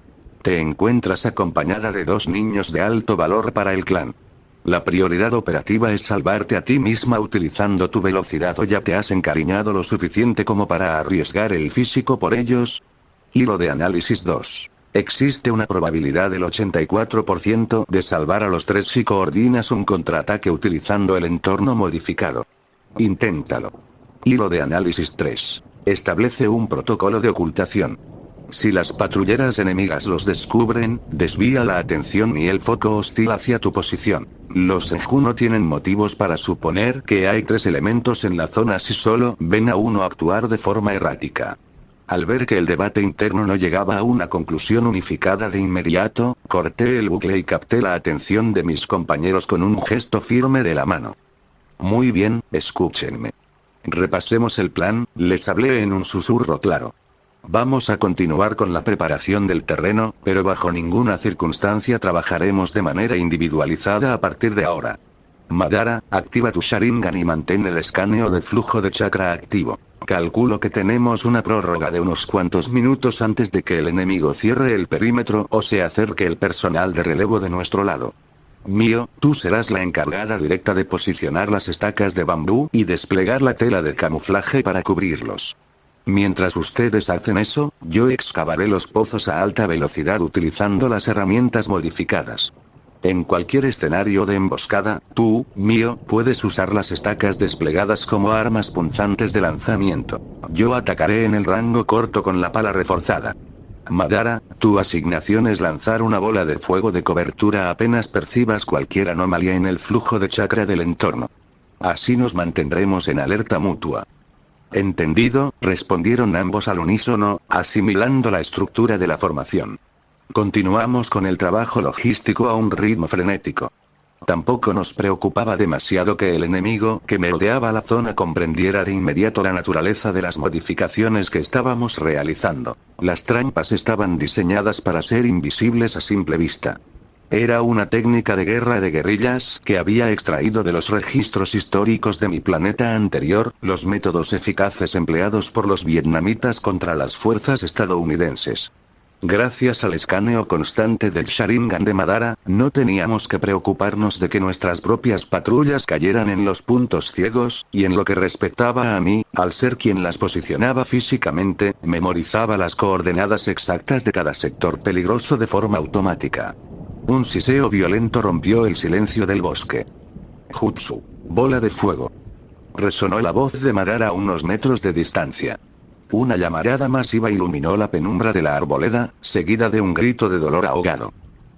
Te encuentras acompañada de 2 niños de alto valor para el clan. La prioridad operativa es salvarte a ti misma utilizando tu velocidad o ya te has encariñado lo suficiente como para arriesgar el físico por ellos. Hilo de análisis 2. Existe una probabilidad del 84% de salvar a los 3 si coordinas un contraataque utilizando el entorno modificado. Inténtalo. Hilo de análisis 3. Establece un protocolo de ocultación. Si las patrulleras enemigas los descubren, desvía la atención y el foco hostil hacia tu posición. Los Senju no tienen motivos para suponer que hay 3 elementos en la zona si solo ven a uno actuar de forma errática. Al ver que el debate interno no llegaba a una conclusión unificada de inmediato, corté el bucle y capté la atención de mis compañeros con un gesto firme de la mano. Muy bien, escúchenme. Repasemos el plan, les hablé en un susurro claro. Vamos a continuar con la preparación del terreno, pero bajo ninguna circunstancia trabajaremos de manera individualizada a partir de ahora. Madara, activa tu Sharingan y mantén el escaneo de flujo de chakra activo. Calculo que tenemos una prórroga de unos cuantos minutos antes de que el enemigo cierre el perímetro o se acerque el personal de relevo de nuestro lado. Mio, tú serás la encargada directa de posicionar las estacas de bambú y desplegar la tela de camuflaje para cubrirlos. Mientras ustedes hacen eso, yo excavaré los pozos a alta velocidad utilizando las herramientas modificadas. En cualquier escenario de emboscada, tú, Mio, puedes usar las estacas desplegadas como armas punzantes de lanzamiento. Yo atacaré en el rango corto con la pala reforzada. Madara, tu asignación es lanzar una bola de fuego de cobertura apenas percibas cualquier anomalía en el flujo de chakra del entorno. Así nos mantendremos en alerta mutua. Entendido, respondieron ambos al unísono, asimilando la estructura de la formación. Continuamos con el trabajo logístico a un ritmo frenético. Tampoco nos preocupaba demasiado que el enemigo que merodeaba la zona comprendiera de inmediato la naturaleza de las modificaciones que estábamos realizando. Las trampas estaban diseñadas para ser invisibles a simple vista. Era una técnica de guerra de guerrillas que había extraído de los registros históricos de mi planeta anterior, los métodos eficaces empleados por los vietnamitas contra las fuerzas estadounidenses. Gracias al escaneo constante del Sharingan de Madara, no teníamos que preocuparnos de que nuestras propias patrullas cayeran en los puntos ciegos, y en lo que respectaba a mí, al ser quien las posicionaba físicamente, memorizaba las coordenadas exactas de cada sector peligroso de forma automática. Un siseo violento rompió el silencio del bosque. Jutsu. Bola de fuego. Resonó la voz de Madara a unos metros de distancia. Una llamarada masiva iluminó la penumbra de la arboleda, seguida de un grito de dolor ahogado.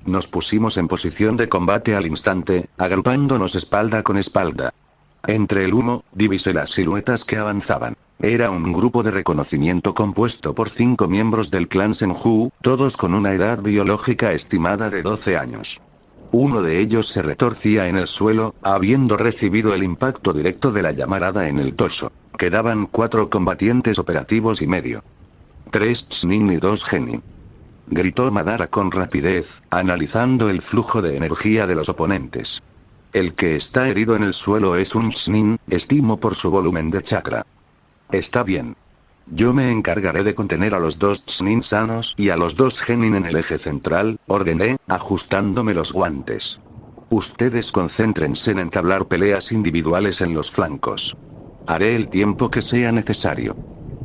Nos pusimos en posición de combate al instante, agrupándonos espalda con espalda. Entre el humo, divisé las siluetas que avanzaban. Era un grupo de reconocimiento compuesto por 5 miembros del clan Senju, todos con una edad biológica estimada de 12 años. Uno de ellos se retorcía en el suelo, habiendo recibido el impacto directo de la llamarada en el torso. Quedaban 4 combatientes operativos y medio. 3 Chunin y 2 Genin. Gritó Madara con rapidez, analizando el flujo de energía de los oponentes. El que está herido en el suelo es un Chunin, estimo por su volumen de chakra. Está bien. Yo me encargaré de contener a los 2 Chunin sanos y a los 2 Genin en el eje central, ordené, ajustándome los guantes. Ustedes concéntrense en entablar peleas individuales en los flancos. Haré el tiempo que sea necesario.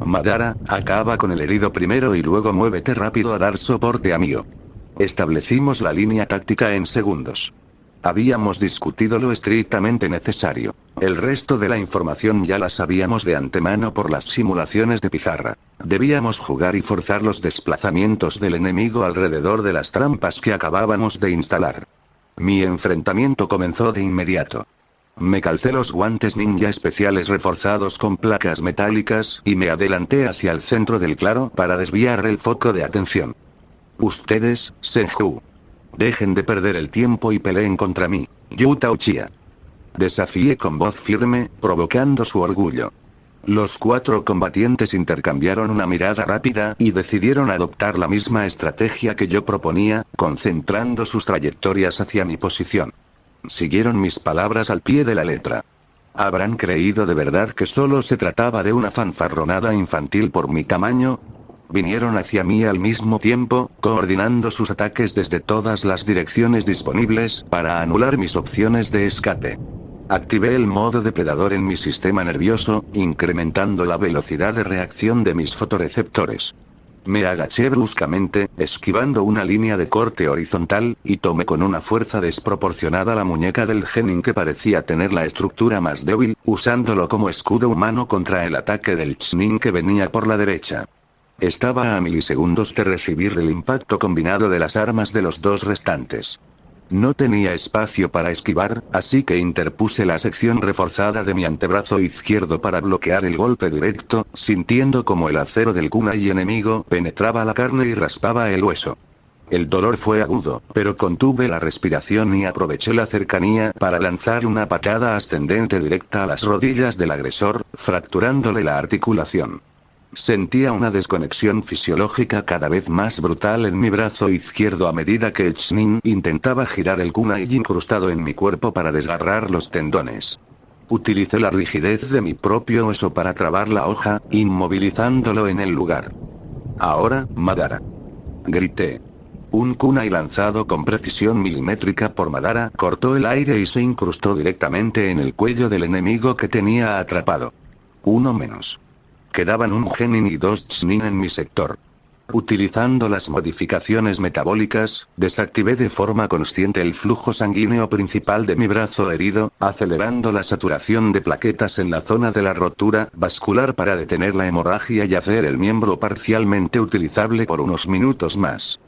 Madara, acaba con el herido primero y luego muévete rápido a dar soporte a Mio. Establecimos la línea táctica en segundos. Habíamos discutido lo estrictamente necesario. El resto de la información ya la sabíamos de antemano por las simulaciones de pizarra. Debíamos jugar y forzar los desplazamientos del enemigo alrededor de las trampas que acabábamos de instalar. Mi enfrentamiento comenzó de inmediato. Me calcé los guantes ninja especiales reforzados con placas metálicas y me adelanté hacia el centro del claro para desviar el foco de atención. Ustedes, Senju. Dejen de perder el tiempo y peleen contra mí, Yuta Uchiha. Desafié con voz firme, provocando su orgullo. Los 4 combatientes intercambiaron una mirada rápida y decidieron adoptar la misma estrategia que yo proponía, concentrando sus trayectorias hacia mi posición. Siguieron mis palabras al pie de la letra. ¿Habrán creído de verdad que solo se trataba de una fanfarronada infantil por mi tamaño? Vinieron hacia mí al mismo tiempo, coordinando sus ataques desde todas las direcciones disponibles para anular mis opciones de escape. Activé el modo depredador en mi sistema nervioso, incrementando la velocidad de reacción de mis fotoreceptores. Me agaché bruscamente, esquivando una línea de corte horizontal, y tomé con una fuerza desproporcionada la muñeca del Genin que parecía tener la estructura más débil, usándolo como escudo humano contra el ataque del Chunin que venía por la derecha. Estaba a milisegundos de recibir el impacto combinado de las armas de los 2 restantes. No tenía espacio para esquivar, así que interpuse la sección reforzada de mi antebrazo izquierdo para bloquear el golpe directo, sintiendo como el acero del kunai enemigo penetraba la carne y raspaba el hueso. El dolor fue agudo, pero contuve la respiración y aproveché la cercanía para lanzar una patada ascendente directa a las rodillas del agresor, fracturándole la articulación. Sentía una desconexión fisiológica cada vez más brutal en mi brazo izquierdo a medida que el Chunin intentaba girar el kunai incrustado en mi cuerpo para desgarrar los tendones. Utilicé la rigidez de mi propio hueso para trabar la hoja, inmovilizándolo en el lugar. Ahora, Madara. Grité. Un kunai lanzado con precisión milimétrica por Madara cortó el aire y se incrustó directamente en el cuello del enemigo que tenía atrapado. Uno menos. Quedaban un Genin y 2 Chunin en mi sector. Utilizando las modificaciones metabólicas, desactivé de forma consciente el flujo sanguíneo principal de mi brazo herido, acelerando la saturación de plaquetas en la zona de la rotura vascular para detener la hemorragia y hacer el miembro parcialmente utilizable por unos minutos más.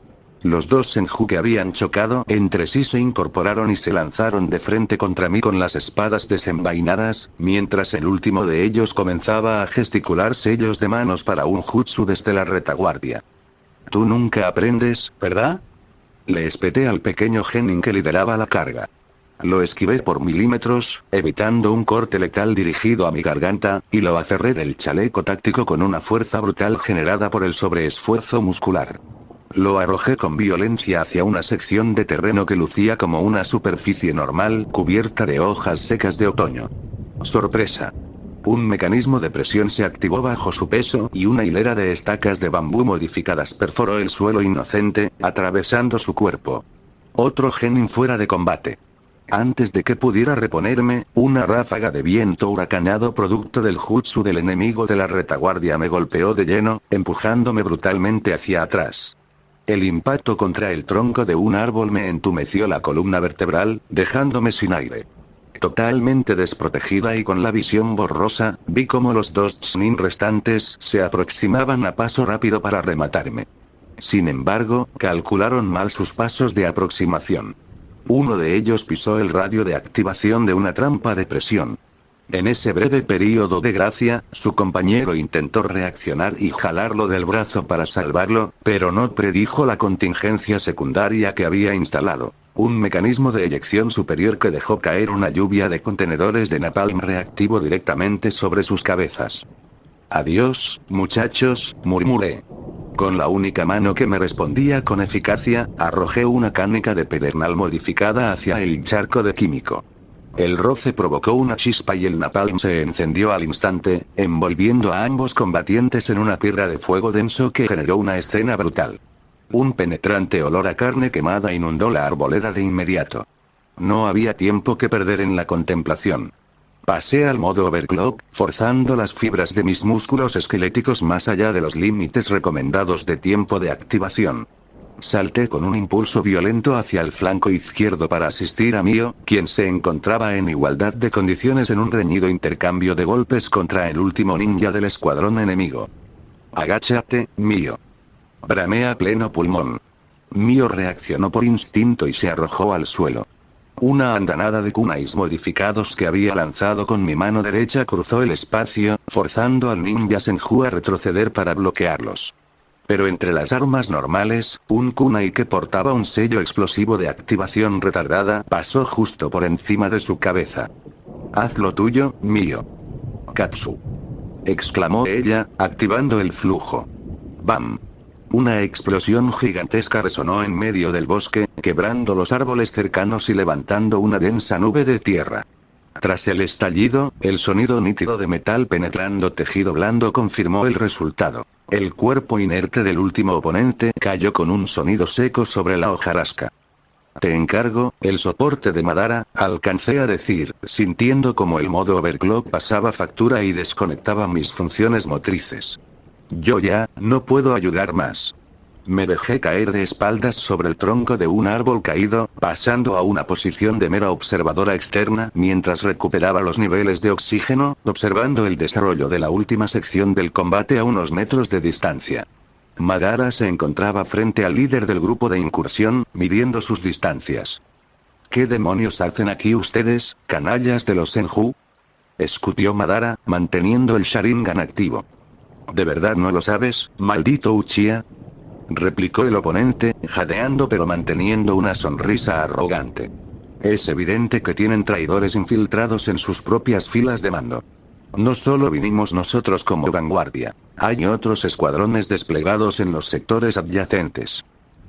Los 2 Senju que habían chocado entre sí se incorporaron y se lanzaron de frente contra mí con las espadas desenvainadas, mientras el último de ellos comenzaba a gesticular sellos de manos para un jutsu desde la retaguardia. Tú nunca aprendes, ¿verdad? Le espeté al pequeño Genin que lideraba la carga. Lo esquivé por milímetros, evitando un corte letal dirigido a mi garganta, y lo aferré del chaleco táctico con una fuerza brutal generada por el sobreesfuerzo muscular. Lo arrojé con violencia hacia una sección de terreno que lucía como una superficie normal cubierta de hojas secas de otoño. Sorpresa. Un mecanismo de presión se activó bajo su peso y una hilera de estacas de bambú modificadas perforó el suelo inocente, atravesando su cuerpo. Otro genin fuera de combate. Antes de que pudiera reponerme, una ráfaga de viento huracanado producto del jutsu del enemigo de la retaguardia me golpeó de lleno, empujándome brutalmente hacia atrás. El impacto contra el tronco de un árbol me entumeció la columna vertebral, dejándome sin aire. Totalmente desprotegida y con la visión borrosa, vi cómo los dos Chunin restantes se aproximaban a paso rápido para rematarme. Sin embargo, calcularon mal sus pasos de aproximación. Uno de ellos pisó el radio de activación de una trampa de presión. En ese breve período de gracia, su compañero intentó reaccionar y jalarlo del brazo para salvarlo, pero no predijo la contingencia secundaria que había instalado. Un mecanismo de eyección superior que dejó caer una lluvia de contenedores de napalm reactivo directamente sobre sus cabezas. «Adiós, muchachos», murmuré. Con la única mano que me respondía con eficacia, arrojé una canica de pedernal modificada hacia el charco de químico. El roce provocó una chispa y el napalm se encendió al instante, envolviendo a ambos combatientes en una pirra de fuego denso que generó una escena brutal. Un penetrante olor a carne quemada inundó la arboleda de inmediato. No había tiempo que perder en la contemplación. Pasé al modo overclock, forzando las fibras de mis músculos esqueléticos más allá de los límites recomendados de tiempo de activación. Salté con un impulso violento hacia el flanco izquierdo para asistir a Mio, quien se encontraba en igualdad de condiciones en un reñido intercambio de golpes contra el último ninja del escuadrón enemigo. «Agáchate, Mio», bramé a pleno pulmón. Mio reaccionó por instinto y se arrojó al suelo. Una andanada de kunais modificados que había lanzado con mi mano derecha cruzó el espacio, forzando al ninja Senju a retroceder para bloquearlos. Pero entre las armas normales, un kunai que portaba un sello explosivo de activación retardada pasó justo por encima de su cabeza. «Haz lo tuyo, Mio». «Katsu», exclamó ella, activando el flujo. «Bam». Una explosión gigantesca resonó en medio del bosque, quebrando los árboles cercanos y levantando una densa nube de tierra. Tras el estallido, el sonido nítido de metal penetrando tejido blando confirmó el resultado. El cuerpo inerte del último oponente cayó con un sonido seco sobre la hojarasca. «Te encargo, el soporte de Madara», alcancé a decir, sintiendo como el modo overclock pasaba factura y desconectaba mis funciones motrices. «Yo ya, no puedo ayudar más». Me dejé caer de espaldas sobre el tronco de un árbol caído, pasando a una posición de mera observadora externa mientras recuperaba los niveles de oxígeno, observando el desarrollo de la última sección del combate a unos metros de distancia. Madara se encontraba frente al líder del grupo de incursión, midiendo sus distancias. «¿Qué demonios hacen aquí ustedes, canallas de los Senju?», escutió Madara, manteniendo el Sharingan activo. «¿De verdad no lo sabes, maldito Uchiha?», replicó el oponente, jadeando pero manteniendo una sonrisa arrogante. «Es evidente que tienen traidores infiltrados en sus propias filas de mando. No solo vinimos nosotros como vanguardia, hay otros escuadrones desplegados en los sectores adyacentes.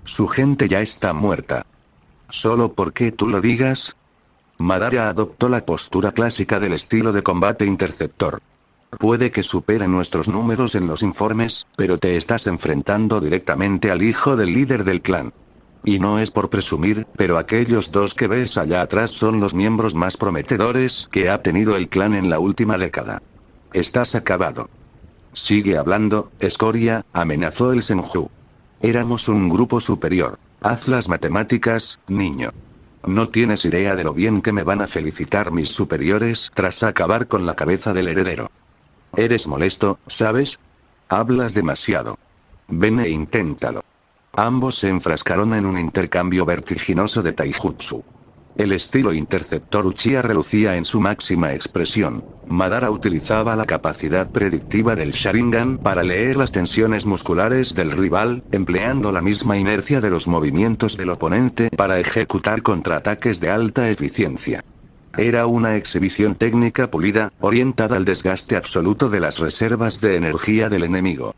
Su gente ya está muerta. ¿Solo porque tú lo digas?». Madara adoptó la postura clásica del estilo de combate interceptor. «Puede que supere nuestros números en los informes, pero te estás enfrentando directamente al hijo del líder del clan. Y no es por presumir, pero aquellos dos que ves allá atrás son los miembros más prometedores que ha tenido el clan en la última década. Estás acabado». «Sigue hablando, escoria», amenazó el Senju. «Éramos un grupo superior. Haz las matemáticas, niño. No tienes idea de lo bien que me van a felicitar mis superiores tras acabar con la cabeza del heredero. Eres molesto, ¿sabes? Hablas demasiado. Ven e inténtalo». Ambos se enfrascaron en un intercambio vertiginoso de taijutsu. El estilo interceptor Uchiha relucía en su máxima expresión. Madara utilizaba la capacidad predictiva del Sharingan para leer las tensiones musculares del rival, empleando la misma inercia de los movimientos del oponente para ejecutar contraataques de alta eficiencia. Era una exhibición técnica pulida, orientada al desgaste absoluto de las reservas de energía del enemigo.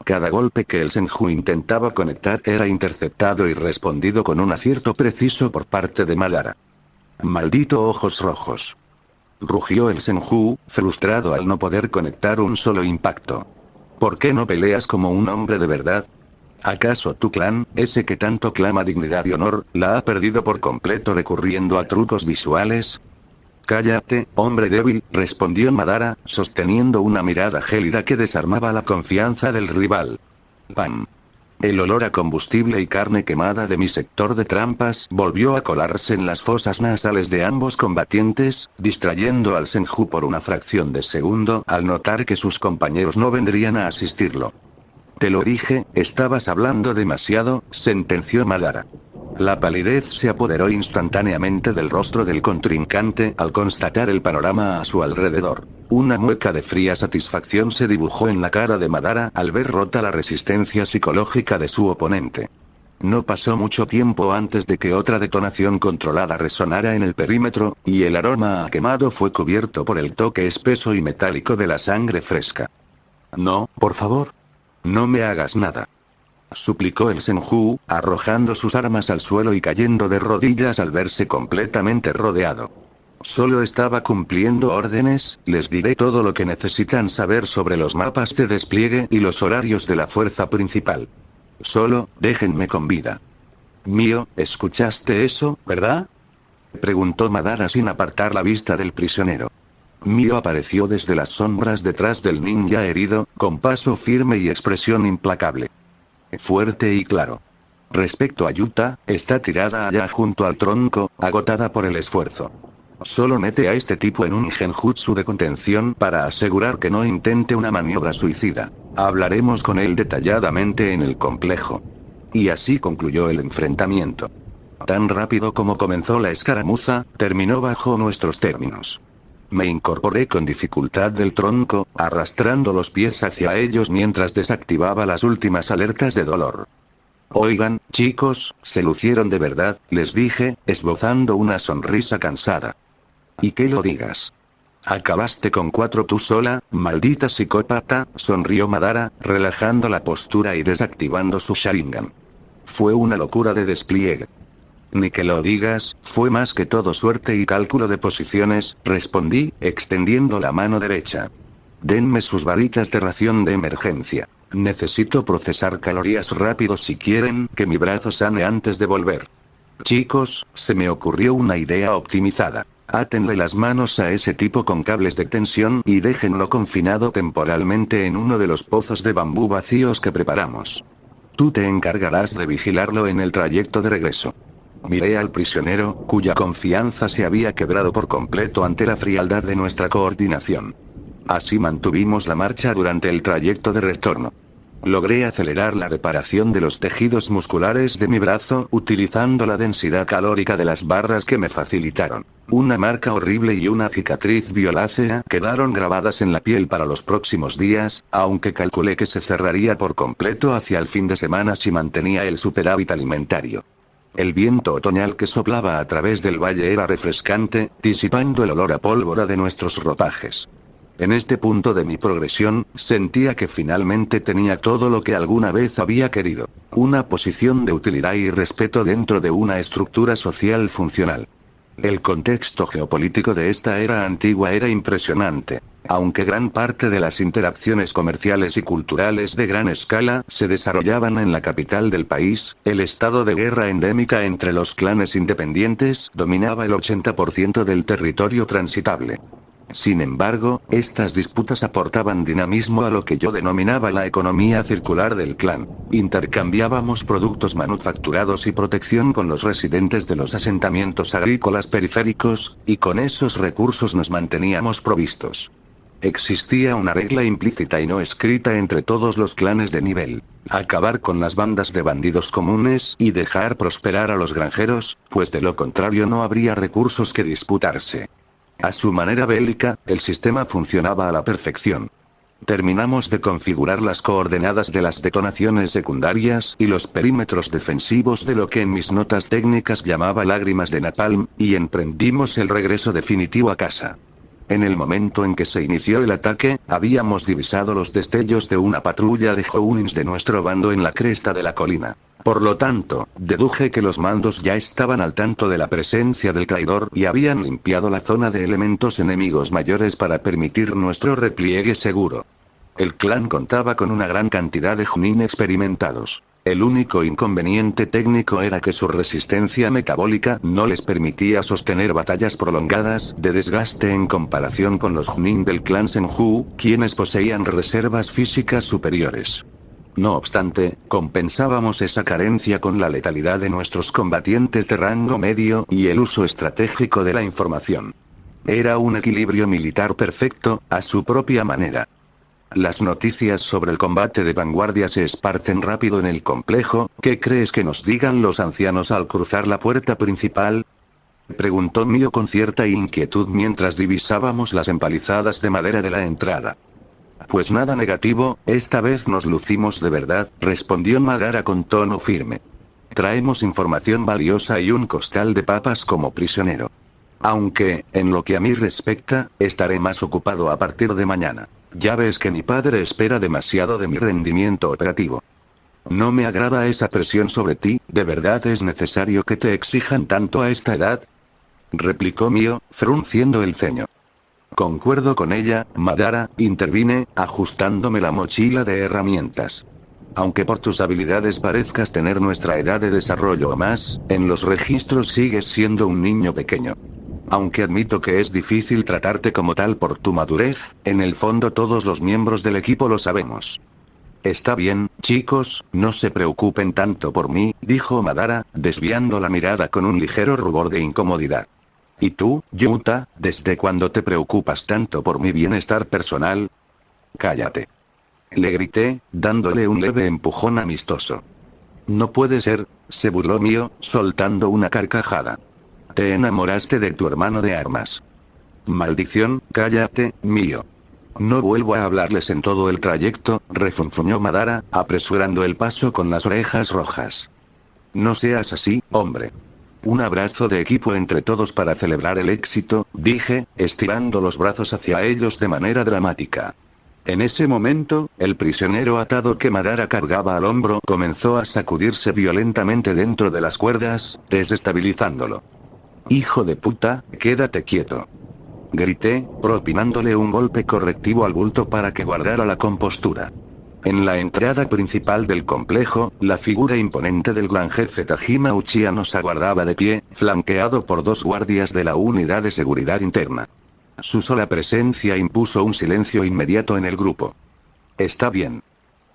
Cada golpe que el Senju intentaba conectar era interceptado y respondido con un acierto preciso por parte de Madara. «Maldito ojos rojos». rugió el Senju, frustrado al no poder conectar un solo impacto. ¿Por qué no peleas como un hombre de verdad? ¿Acaso tu clan, ese que tanto clama dignidad y honor, la ha perdido por completo recurriendo a trucos visuales? Cállate, hombre débil, respondió Madara, sosteniendo una mirada gélida que desarmaba la confianza del rival. ¡Pam! El olor a combustible y carne quemada de mi sector de trampas volvió a colarse en las fosas nasales de ambos combatientes, distrayendo al Senju por una fracción de segundo al notar que sus compañeros no vendrían a asistirlo. Te lo dije, estabas hablando demasiado, sentenció Madara. La palidez se apoderó instantáneamente del rostro del contrincante al constatar el panorama a su alrededor. Una mueca de fría satisfacción se dibujó en la cara de Madara al ver rota la resistencia psicológica de su oponente. No pasó mucho tiempo antes de que otra detonación controlada resonara en el perímetro, y el aroma a quemado fue cubierto por el toque espeso y metálico de la sangre fresca. No, por favor. No me hagas nada, suplicó el Senju, arrojando sus armas al suelo y cayendo de rodillas al verse completamente rodeado. Solo estaba cumpliendo órdenes, les diré todo lo que necesitan saber sobre los mapas de despliegue y los horarios de la fuerza principal. Solo, déjenme con vida. Mío, ¿escuchaste eso, verdad? Preguntó Madara sin apartar la vista del prisionero. Mío apareció desde las sombras detrás del ninja herido, con paso firme y expresión implacable. Fuerte y claro. Respecto a Yuta, está tirada allá junto al tronco, agotada por el esfuerzo. Solo mete a este tipo en un genjutsu de contención para asegurar que no intente una maniobra suicida. Hablaremos con él detalladamente en el complejo. Y así concluyó el enfrentamiento. Tan rápido como comenzó la escaramuza, terminó bajo nuestros términos. Me incorporé con dificultad del tronco, arrastrando los pies hacia ellos mientras desactivaba las últimas alertas de dolor. Oigan, chicos, se lucieron de verdad, les dije, esbozando una sonrisa cansada. ¿Y qué lo digas? Acabaste con 4 tú sola, maldita psicópata, sonrió Madara, relajando la postura y desactivando su Sharingan. Fue una locura de despliegue. Ni que lo digas, fue más que todo suerte y cálculo de posiciones, respondí, extendiendo la mano derecha. Denme sus varitas de ración de emergencia. Necesito procesar calorías rápido si quieren que mi brazo sane antes de volver. Chicos, se me ocurrió una idea optimizada. Átenle las manos a ese tipo con cables de tensión y déjenlo confinado temporalmente en uno de los pozos de bambú vacíos que preparamos. Tú te encargarás de vigilarlo en el trayecto de regreso. Miré al prisionero, cuya confianza se había quebrado por completo ante la frialdad de nuestra coordinación. Así mantuvimos la marcha durante el trayecto de retorno. Logré acelerar la reparación de los tejidos musculares de mi brazo utilizando la densidad calórica de las barras que me facilitaron. Una marca horrible y una cicatriz violácea quedaron grabadas en la piel para los próximos días, aunque calculé que se cerraría por completo hacia el fin de semana si mantenía el superávit alimentario. El viento otoñal que soplaba a través del valle era refrescante, disipando el olor a pólvora de nuestros ropajes. En este punto de mi progresión, sentía que finalmente tenía todo lo que alguna vez había querido. Una posición de utilidad y respeto dentro de una estructura social funcional. El contexto geopolítico de esta era antigua era impresionante. Aunque gran parte de las interacciones comerciales y culturales de gran escala se desarrollaban en la capital del país, el estado de guerra endémica entre los clanes independientes dominaba el 80% del territorio transitable. Sin embargo, estas disputas aportaban dinamismo a lo que yo denominaba la economía circular del clan. Intercambiábamos productos manufacturados y protección con los residentes de los asentamientos agrícolas periféricos, y con esos recursos nos manteníamos provistos. Existía una regla implícita y no escrita entre todos los clanes de nivel: acabar con las bandas de bandidos comunes y dejar prosperar a los granjeros, pues de lo contrario no habría recursos que disputarse. A su manera bélica, el sistema funcionaba a la perfección. Terminamos de configurar las coordenadas de las detonaciones secundarias y los perímetros defensivos de lo que en mis notas técnicas llamaba lágrimas de napalm, y emprendimos el regreso definitivo a casa. En el momento en que se inició el ataque, habíamos divisado los destellos de una patrulla de Jounins de nuestro bando en la cresta de la colina. Por lo tanto, deduje que los mandos ya estaban al tanto de la presencia del traidor y habían limpiado la zona de elementos enemigos mayores para permitir nuestro repliegue seguro. El clan contaba con una gran cantidad de Chunin experimentados. El único inconveniente técnico era que su resistencia metabólica no les permitía sostener batallas prolongadas de desgaste en comparación con los Chunin del clan Senju, quienes poseían reservas físicas superiores. No obstante, compensábamos esa carencia con la letalidad de nuestros combatientes de rango medio y el uso estratégico de la información. Era un equilibrio militar perfecto, a su propia manera. Las noticias sobre el combate de vanguardia se esparcen rápido en el complejo. ¿Qué crees que nos digan los ancianos al cruzar la puerta principal?, preguntó Mio con cierta inquietud mientras divisábamos las empalizadas de madera de la entrada. Pues nada negativo, esta vez nos lucimos de verdad, respondió Madara con tono firme. Traemos información valiosa y un costal de papas como prisionero. Aunque, en lo que a mí respecta, estaré más ocupado a partir de mañana. Ya ves que mi padre espera demasiado de mi rendimiento operativo. No me agrada esa presión sobre ti. ¿De verdad es necesario que te exijan tanto a esta edad?, replicó Mio, frunciendo el ceño. Concuerdo con ella, Madara, intervine, ajustándome la mochila de herramientas. Aunque por tus habilidades parezcas tener nuestra edad de desarrollo o más, en los registros sigues siendo un niño pequeño. Aunque admito que es difícil tratarte como tal por tu madurez, en el fondo todos los miembros del equipo lo sabemos. Está bien, chicos, no se preocupen tanto por mí, dijo Madara, desviando la mirada con un ligero rubor de incomodidad. ¿Y tú, Yuta, desde cuándo te preocupas tanto por mi bienestar personal? Cállate. Le grité, dándole un leve empujón amistoso. No puede ser, se burló Mio, soltando una carcajada. Te enamoraste de tu hermano de armas. Maldición, cállate, Mio. No vuelvo a hablarles en todo el trayecto, refunfuñó Madara, apresurando el paso con las orejas rojas. No seas así, hombre. Un abrazo de equipo entre todos para celebrar el éxito, dije, estirando los brazos hacia ellos de manera dramática. En ese momento, el prisionero atado que Madara cargaba al hombro comenzó a sacudirse violentamente dentro de las cuerdas, desestabilizándolo. Hijo de puta, quédate quieto. Grité, propinándole un golpe correctivo al bulto para que guardara la compostura. En la entrada principal del complejo, la figura imponente del gran jefe Tajima Uchiha nos aguardaba de pie, flanqueado por 2 guardias de la unidad de seguridad interna. Su sola presencia impuso un silencio inmediato en el grupo. Está bien.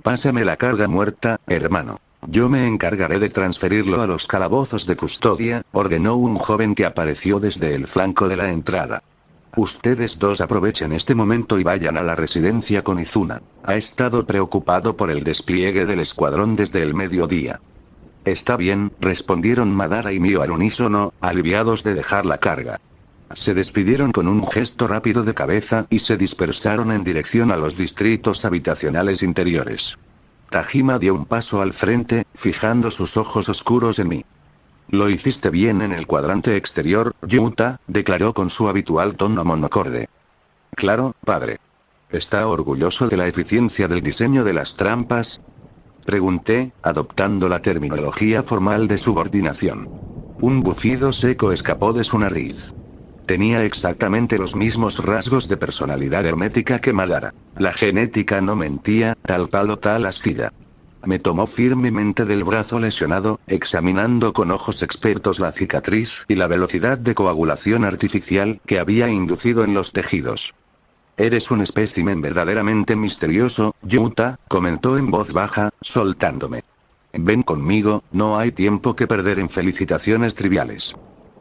Pásame la carga muerta, hermano. Yo me encargaré de transferirlo a los calabozos de custodia, ordenó un joven que apareció desde el flanco de la entrada. Ustedes dos aprovechen este momento y vayan a la residencia con Izuna. Ha estado preocupado por el despliegue del escuadrón desde el mediodía. Está bien, respondieron Madara y Mio al unísono, aliviados de dejar la carga. Se despidieron con un gesto rápido de cabeza y se dispersaron en dirección a los distritos habitacionales interiores. Tajima dio un paso al frente, fijando sus ojos oscuros en mí. Lo hiciste bien en el cuadrante exterior, Yuta, declaró con su habitual tono monocorde. Claro, padre. ¿Está orgulloso de la eficiencia del diseño de las trampas?, pregunté, adoptando la terminología formal de subordinación. Un bufido seco escapó de su nariz. Tenía exactamente los mismos rasgos de personalidad hermética que Madara. La genética no mentía, tal palo tal astilla. Me tomó firmemente del brazo lesionado, examinando con ojos expertos la cicatriz y la velocidad de coagulación artificial que había inducido en los tejidos. Eres un espécimen verdaderamente misterioso, Yuta, comentó en voz baja, soltándome. Ven conmigo, no hay tiempo que perder en felicitaciones triviales.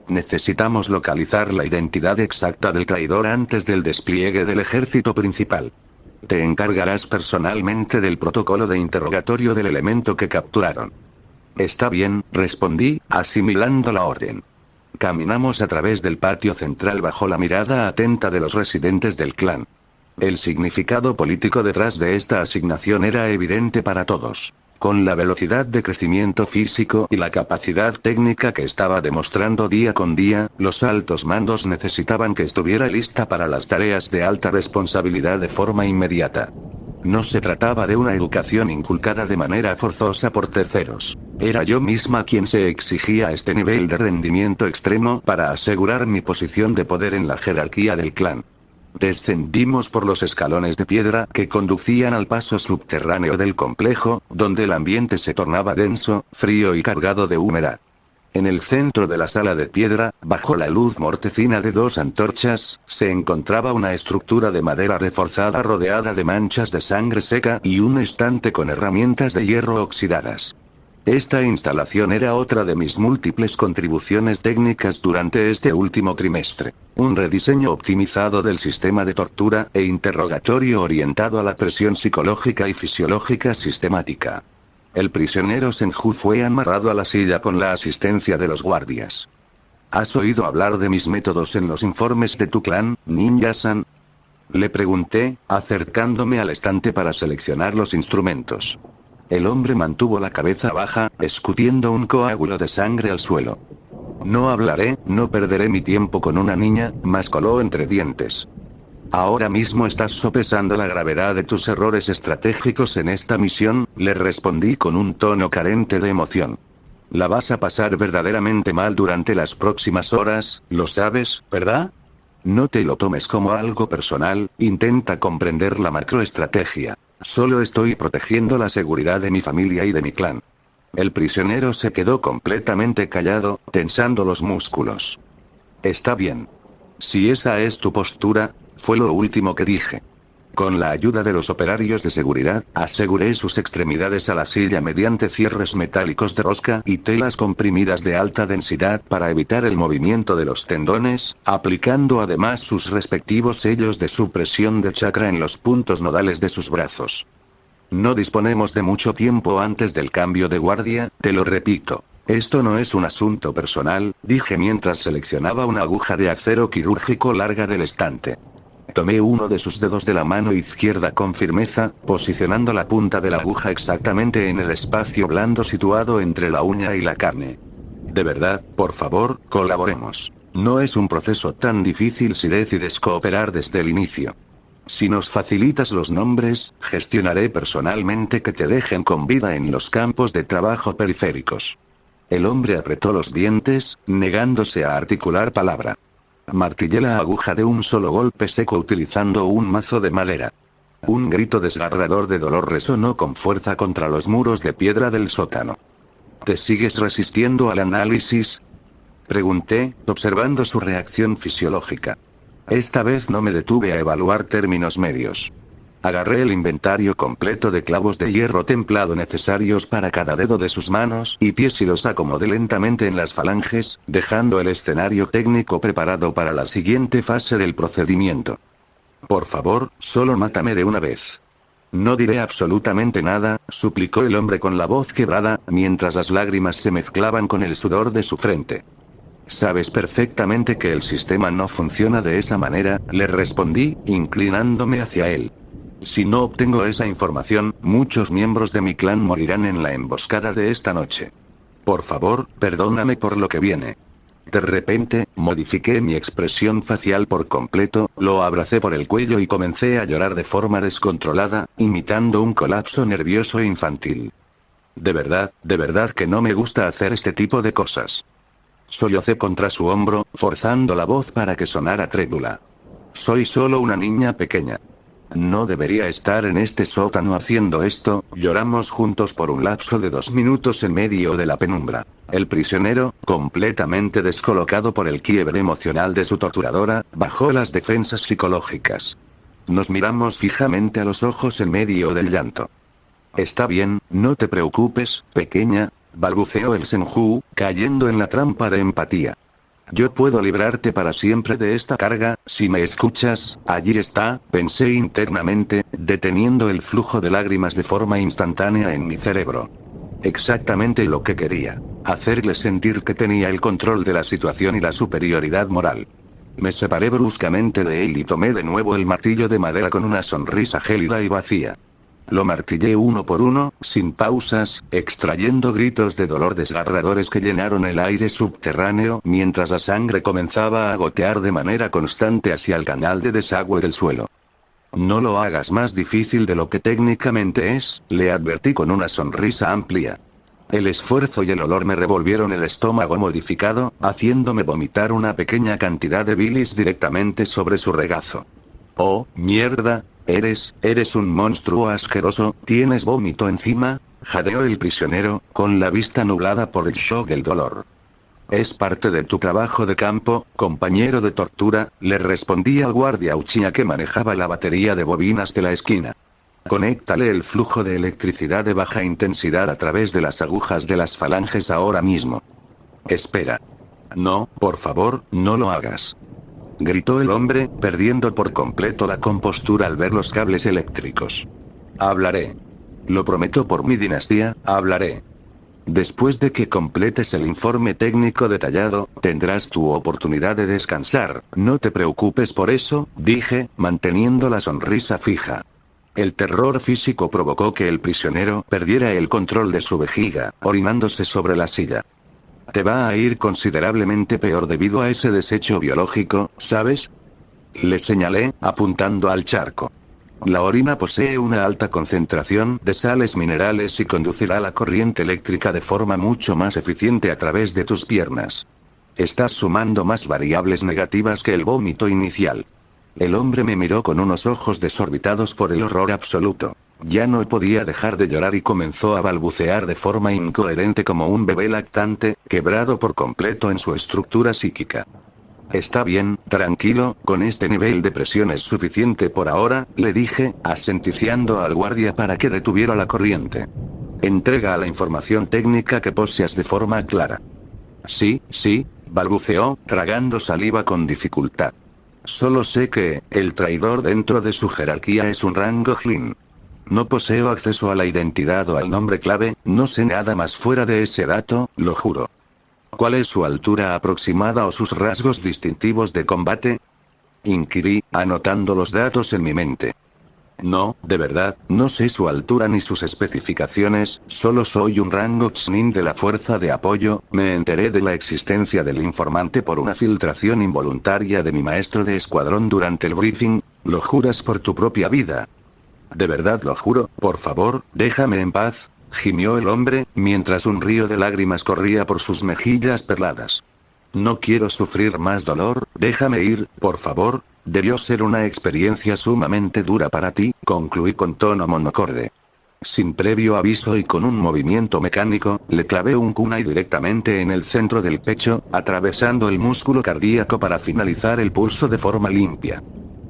Necesitamos localizar la identidad exacta del traidor antes del despliegue del ejército principal. Te encargarás personalmente del protocolo de interrogatorio del elemento que capturaron. Está bien, respondí, asimilando la orden. Caminamos a través del patio central bajo la mirada atenta de los residentes del clan. El significado político detrás de esta asignación era evidente para todos. Con la velocidad de crecimiento físico y la capacidad técnica que estaba demostrando día con día, los altos mandos necesitaban que estuviera lista para las tareas de alta responsabilidad de forma inmediata. No se trataba de una educación inculcada de manera forzosa por terceros. Era yo misma quien se exigía este nivel de rendimiento extremo para asegurar mi posición de poder en la jerarquía del clan. Descendimos por los escalones de piedra que conducían al paso subterráneo del complejo, donde el ambiente se tornaba denso, frío y cargado de humedad. En el centro de la sala de piedra, bajo la luz mortecina de 2 antorchas, se encontraba una estructura de madera reforzada rodeada de manchas de sangre seca y un estante con herramientas de hierro oxidadas. Esta instalación era otra de mis múltiples contribuciones técnicas durante este último trimestre. Un rediseño optimizado del sistema de tortura e interrogatorio orientado a la presión psicológica y fisiológica sistemática. El prisionero Senju fue amarrado a la silla con la asistencia de los guardias. ¿Has oído hablar de mis métodos en los informes de tu clan, Ninja-san? Le pregunté, acercándome al estante para seleccionar los instrumentos. El hombre mantuvo la cabeza baja, escupiendo un coágulo de sangre al suelo. No hablaré, no perderé mi tiempo con una niña, mascoló entre dientes. Ahora mismo estás sopesando la gravedad de tus errores estratégicos en esta misión, le respondí con un tono carente de emoción. La vas a pasar verdaderamente mal durante las próximas horas, lo sabes, ¿verdad? No te lo tomes como algo personal, intenta comprender la macroestrategia. Solo estoy protegiendo la seguridad de mi familia y de mi clan. El prisionero se quedó completamente callado, tensando los músculos. Está bien. Si esa es tu postura, fue lo último que dije. Con la ayuda de los operarios de seguridad, aseguré sus extremidades a la silla mediante cierres metálicos de rosca y telas comprimidas de alta densidad para evitar el movimiento de los tendones, aplicando además sus respectivos sellos de supresión de chakra en los puntos nodales de sus brazos. No disponemos de mucho tiempo antes del cambio de guardia, te lo repito. Esto no es un asunto personal, dije mientras seleccionaba una aguja de acero quirúrgico larga del estante. Tomé uno de sus dedos de la mano izquierda con firmeza, posicionando la punta de la aguja exactamente en el espacio blando situado entre la uña y la carne. De verdad, por favor, colaboremos. No es un proceso tan difícil si decides cooperar desde el inicio. Si nos facilitas los nombres, gestionaré personalmente que te dejen con vida en los campos de trabajo periféricos. El hombre apretó los dientes, negándose a articular palabra. Martillé la aguja de un solo golpe seco utilizando un mazo de madera. Un grito desgarrador de dolor resonó con fuerza contra los muros de piedra del sótano. ¿Te sigues resistiendo al análisis?, pregunté, observando su reacción fisiológica. Esta vez no me detuve a evaluar términos medios. Agarré el inventario completo de clavos de hierro templado necesarios para cada dedo de sus manos y pies y los acomodé lentamente en las falanges, dejando el escenario técnico preparado para la siguiente fase del procedimiento. Por favor, solo mátame de una vez. No diré absolutamente nada, suplicó el hombre con la voz quebrada, mientras las lágrimas se mezclaban con el sudor de su frente. Sabes perfectamente que el sistema no funciona de esa manera, le respondí, inclinándome hacia él. Si no obtengo esa información, muchos miembros de mi clan morirán en la emboscada de esta noche. Por favor, perdóname por lo que viene. De repente, modifiqué mi expresión facial por completo, lo abracé por el cuello y comencé a llorar de forma descontrolada, imitando un colapso nervioso infantil. De verdad que no me gusta hacer este tipo de cosas. Sollocé contra su hombro, forzando la voz para que sonara trémula. Soy solo una niña pequeña. No debería estar en este sótano haciendo esto. Lloramos juntos por un lapso de 2 minutos en medio de la penumbra. El prisionero, completamente descolocado por el quiebre emocional de su torturadora, bajó las defensas psicológicas. Nos miramos fijamente a los ojos en medio del llanto. Está bien, no te preocupes, pequeña, balbuceó el Senju, cayendo en la trampa de empatía. Yo puedo librarte para siempre de esta carga, si me escuchas. Allí está, pensé internamente, deteniendo el flujo de lágrimas de forma instantánea en mi cerebro. Exactamente lo que quería. Hacerle sentir que tenía el control de la situación y la superioridad moral. Me separé bruscamente de él y tomé de nuevo el martillo de madera con una sonrisa gélida y vacía. Lo martillé uno por uno, sin pausas, extrayendo gritos de dolor desgarradores que llenaron el aire subterráneo mientras la sangre comenzaba a gotear de manera constante hacia el canal de desagüe del suelo. No lo hagas más difícil de lo que técnicamente es, le advertí con una sonrisa amplia. El esfuerzo y el olor me revolvieron el estómago modificado, haciéndome vomitar una pequeña cantidad de bilis directamente sobre su regazo. Oh, mierda, eres un monstruo asqueroso, ¿tienes vómito encima? Jadeó el prisionero, con la vista nublada por el shock del dolor. Es parte de tu trabajo de campo, compañero de tortura, le respondí al guardia Uchiha que manejaba la batería de bobinas de la esquina. Conéctale el flujo de electricidad de baja intensidad a través de las agujas de las falanges ahora mismo. Espera. No, por favor, no lo hagas. Gritó el hombre, perdiendo por completo la compostura al ver los cables eléctricos. Hablaré. Lo prometo por mi dinastía, hablaré. Después de que completes el informe técnico detallado, tendrás tu oportunidad de descansar, no te preocupes por eso, dije, manteniendo la sonrisa fija. El terror físico provocó que el prisionero perdiera el control de su vejiga, orinándose sobre la silla. Te va a ir considerablemente peor debido a ese desecho biológico, ¿sabes? Le señalé, apuntando al charco. La orina posee una alta concentración de sales minerales y conducirá la corriente eléctrica de forma mucho más eficiente a través de tus piernas. Estás sumando más variables negativas que el vómito inicial. El hombre me miró con unos ojos desorbitados por el horror absoluto. Ya no podía dejar de llorar y comenzó a balbucear de forma incoherente como un bebé lactante, quebrado por completo en su estructura psíquica. Está bien, tranquilo, con este nivel de presión es suficiente por ahora, le dije, asenticiando al guardia para que detuviera la corriente. Entrega la información técnica que poseas de forma clara. Sí, balbuceó, tragando saliva con dificultad. Solo sé que, el traidor dentro de su jerarquía es un rango Jin. No poseo acceso a la identidad o al nombre clave, no sé nada más fuera de ese dato, lo juro. ¿Cuál es su altura aproximada o sus rasgos distintivos de combate? Inquirí, anotando los datos en mi mente. No, de verdad, no sé su altura ni sus especificaciones, solo soy un rango Chunin de la fuerza de apoyo, me enteré de la existencia del informante por una filtración involuntaria de mi maestro de escuadrón durante el briefing, ¿lo juras por tu propia vida? De verdad lo juro, por favor, déjame en paz, gimió el hombre, mientras un río de lágrimas corría por sus mejillas perladas. No quiero sufrir más dolor, déjame ir, por favor. Debió ser una experiencia sumamente dura para ti, concluí con tono monocorde. Sin previo aviso y con un movimiento mecánico, le clavé un kunai directamente en el centro del pecho, atravesando el músculo cardíaco para finalizar el pulso de forma limpia.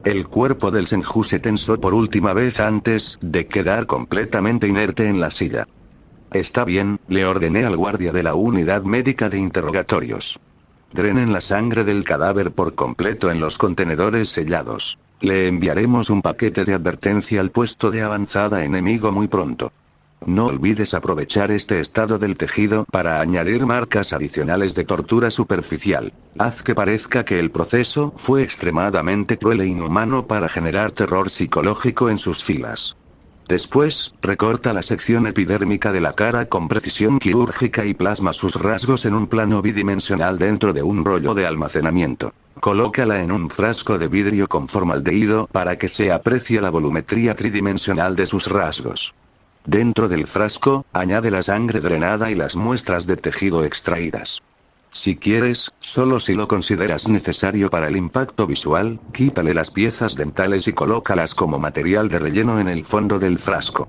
El cuerpo del Senju se tensó por última vez antes de quedar completamente inerte en la silla. Está bien, le ordené al guardia de la unidad médica de interrogatorios. Drenen la sangre del cadáver por completo en los contenedores sellados. Le enviaremos un paquete de advertencia al puesto de avanzada enemigo muy pronto. No olvides aprovechar este estado del tejido para añadir marcas adicionales de tortura superficial. Haz que parezca que el proceso fue extremadamente cruel e inhumano para generar terror psicológico en sus filas. Después, recorta la sección epidérmica de la cara con precisión quirúrgica y plasma sus rasgos en un plano bidimensional dentro de un rollo de almacenamiento. Colócala en un frasco de vidrio con formaldehído para que se aprecie la volumetría tridimensional de sus rasgos. Dentro del frasco, añade la sangre drenada y las muestras de tejido extraídas. Si quieres, solo si lo consideras necesario para el impacto visual, quítale las piezas dentales y colócalas como material de relleno en el fondo del frasco.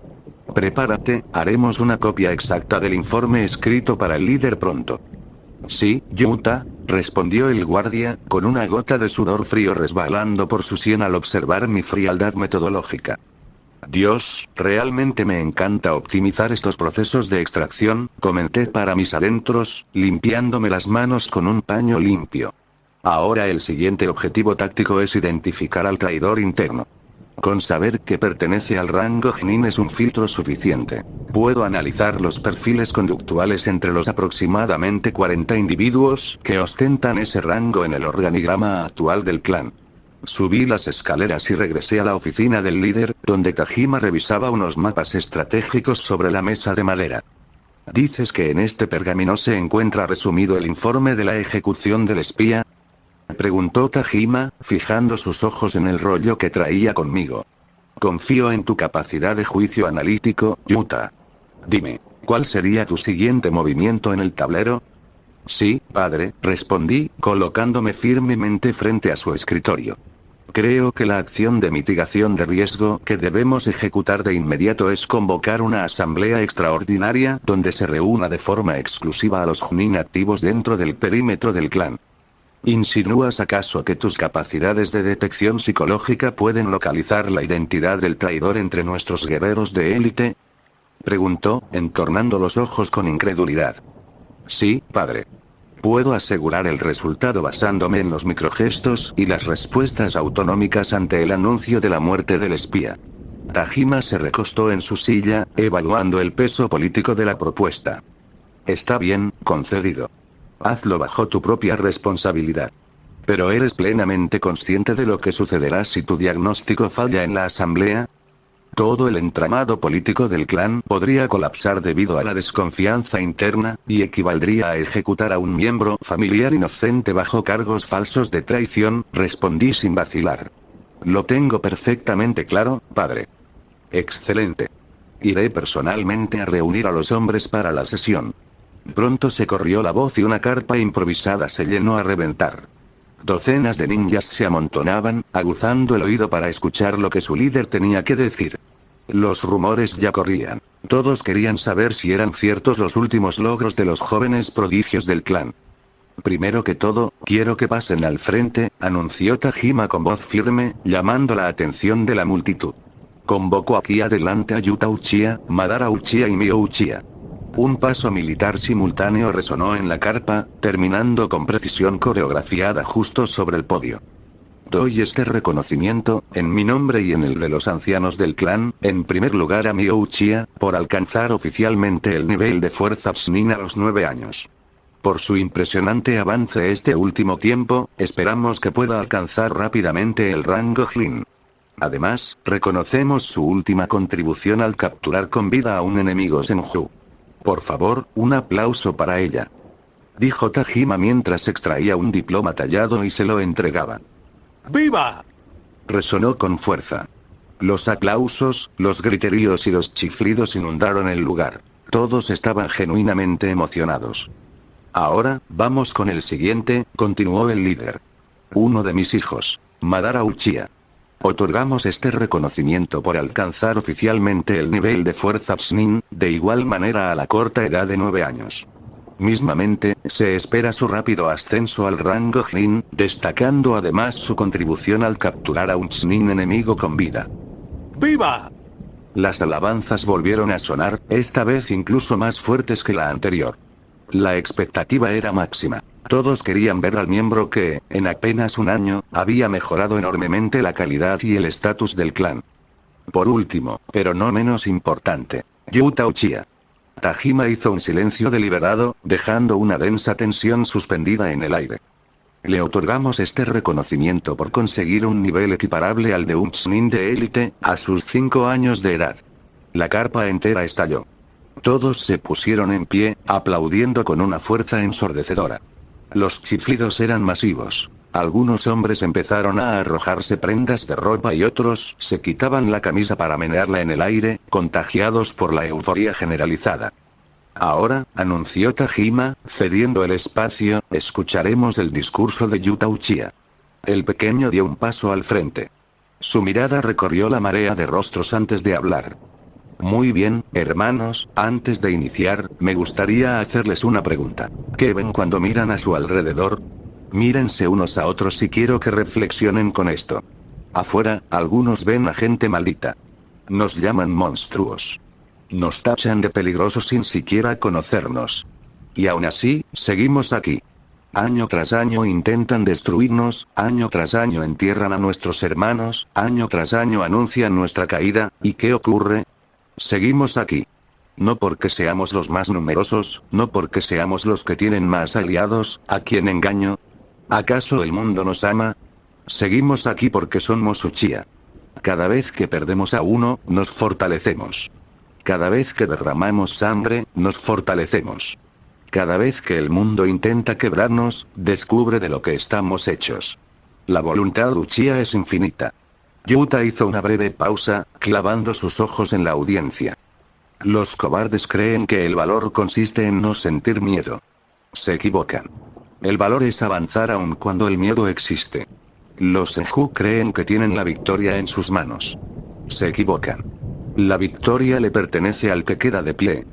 Prepárate, haremos una copia exacta del informe escrito para el líder pronto. Sí, Yuta, respondió el guardia, con una gota de sudor frío resbalando por su sien al observar mi frialdad metodológica. Dios, realmente me encanta optimizar estos procesos de extracción, comenté para mis adentros, limpiándome las manos con un paño limpio. Ahora el siguiente objetivo táctico es identificar al traidor interno. Con saber que pertenece al rango Genin es un filtro suficiente. Puedo analizar los perfiles conductuales entre los aproximadamente 40 individuos que ostentan ese rango en el organigrama actual del clan. Subí las escaleras y regresé a la oficina del líder, donde Tajima revisaba unos mapas estratégicos sobre la mesa de madera. ¿Dices que en este pergamino se encuentra resumido el informe de la ejecución del espía? Preguntó Tajima, fijando sus ojos en el rollo que traía conmigo. Confío en tu capacidad de juicio analítico, Yuta. Dime, ¿cuál sería tu siguiente movimiento en el tablero? Sí, padre, respondí, colocándome firmemente frente a su escritorio. Creo que la acción de mitigación de riesgo que debemos ejecutar de inmediato es convocar una asamblea extraordinaria donde se reúna de forma exclusiva a los Chunin activos dentro del perímetro del clan. ¿Insinúas acaso que tus capacidades de detección psicológica pueden localizar la identidad del traidor entre nuestros guerreros de élite? Preguntó, entornando los ojos con incredulidad. Sí, padre. Puedo asegurar el resultado basándome en los microgestos y las respuestas autonómicas ante el anuncio de la muerte del espía. Tajima se recostó en su silla, evaluando el peso político de la propuesta. Está bien, concedido. Hazlo bajo tu propia responsabilidad. Pero ¿eres plenamente consciente de lo que sucederá si tu diagnóstico falla en la asamblea? Todo el entramado político del clan podría colapsar debido a la desconfianza interna, y equivaldría a ejecutar a un miembro familiar inocente bajo cargos falsos de traición, respondí sin vacilar. Lo tengo perfectamente claro, padre. Excelente. Iré personalmente a reunir a los hombres para la sesión. Pronto se corrió la voz y una carpa improvisada se llenó a reventar. Docenas de ninjas se amontonaban, aguzando el oído para escuchar lo que su líder tenía que decir. Los rumores ya corrían. Todos querían saber si eran ciertos los últimos logros de los jóvenes prodigios del clan. Primero que todo, quiero que pasen al frente, anunció Tajima con voz firme, llamando la atención de la multitud. Convocó aquí adelante a Yuta Uchiha, Madara Uchiha y Mio Uchiha. Un paso militar simultáneo resonó en la carpa, terminando con precisión coreografiada justo sobre el podio. Doy este reconocimiento, en mi nombre y en el de los ancianos del clan, en primer lugar a Mio Uchiha, por alcanzar oficialmente el nivel de fuerza Chunin a los 9 años. Por su impresionante avance este último tiempo, esperamos que pueda alcanzar rápidamente el rango Jin. Además, reconocemos su última contribución al capturar con vida a un enemigo Senju. Por favor, un aplauso para ella. Dijo Tajima mientras extraía un diploma tallado y se lo entregaba. ¡Viva! Resonó con fuerza. Los aplausos, los griteríos y los chiflidos inundaron el lugar. Todos estaban genuinamente emocionados. Ahora, vamos con el siguiente, continuó el líder. Uno de mis hijos, Madara Uchiha. Otorgamos este reconocimiento por alcanzar oficialmente el nivel de fuerza Chunin, de igual manera a la corta edad de 9 años. Mismamente, se espera su rápido ascenso al rango Jin, destacando además su contribución al capturar a un Chunin enemigo con vida. ¡Viva! Las alabanzas volvieron a sonar, esta vez incluso más fuertes que la anterior. La expectativa era máxima. Todos querían ver al miembro que, en apenas un año, había mejorado enormemente la calidad y el estatus del clan. Por último, pero no menos importante, Yuta Uchiha. Tajima hizo un silencio deliberado, dejando una densa tensión suspendida en el aire. Le otorgamos este reconocimiento por conseguir un nivel equiparable al de un Chunin de élite, a sus 5 años de edad. La carpa entera estalló. Todos se pusieron en pie, aplaudiendo con una fuerza ensordecedora. Los chiflidos eran masivos. Algunos hombres empezaron a arrojarse prendas de ropa y otros se quitaban la camisa para menearla en el aire, contagiados por la euforía generalizada. Ahora, anunció Tajima, cediendo el espacio, escucharemos el discurso de Yuta Uchiha. El pequeño dio un paso al frente. Su mirada recorrió la marea de rostros antes de hablar. Muy bien, hermanos, antes de iniciar, me gustaría hacerles una pregunta. ¿Qué ven cuando miran a su alrededor? Mírense unos a otros y quiero que reflexionen con esto. Afuera, algunos ven a gente maldita. Nos llaman monstruos. Nos tachan de peligrosos sin siquiera conocernos. Y aún así, seguimos aquí. Año tras año intentan destruirnos, año tras año entierran a nuestros hermanos, año tras año anuncian nuestra caída, ¿y qué ocurre? Seguimos aquí. No porque seamos los más numerosos, no porque seamos los que tienen más aliados, ¿a quién engaño? ¿Acaso el mundo nos ama? Seguimos aquí porque somos Uchiha. Cada vez que perdemos a uno, nos fortalecemos. Cada vez que derramamos sangre, nos fortalecemos. Cada vez que el mundo intenta quebrarnos, descubre de lo que estamos hechos. La voluntad Uchiha es infinita. Yuta hizo una breve pausa, clavando sus ojos en la audiencia. Los cobardes creen que el valor consiste en no sentir miedo. Se equivocan. El valor es avanzar aun cuando el miedo existe. Los Senju creen que tienen la victoria en sus manos. Se equivocan. La victoria le pertenece al que queda de pie.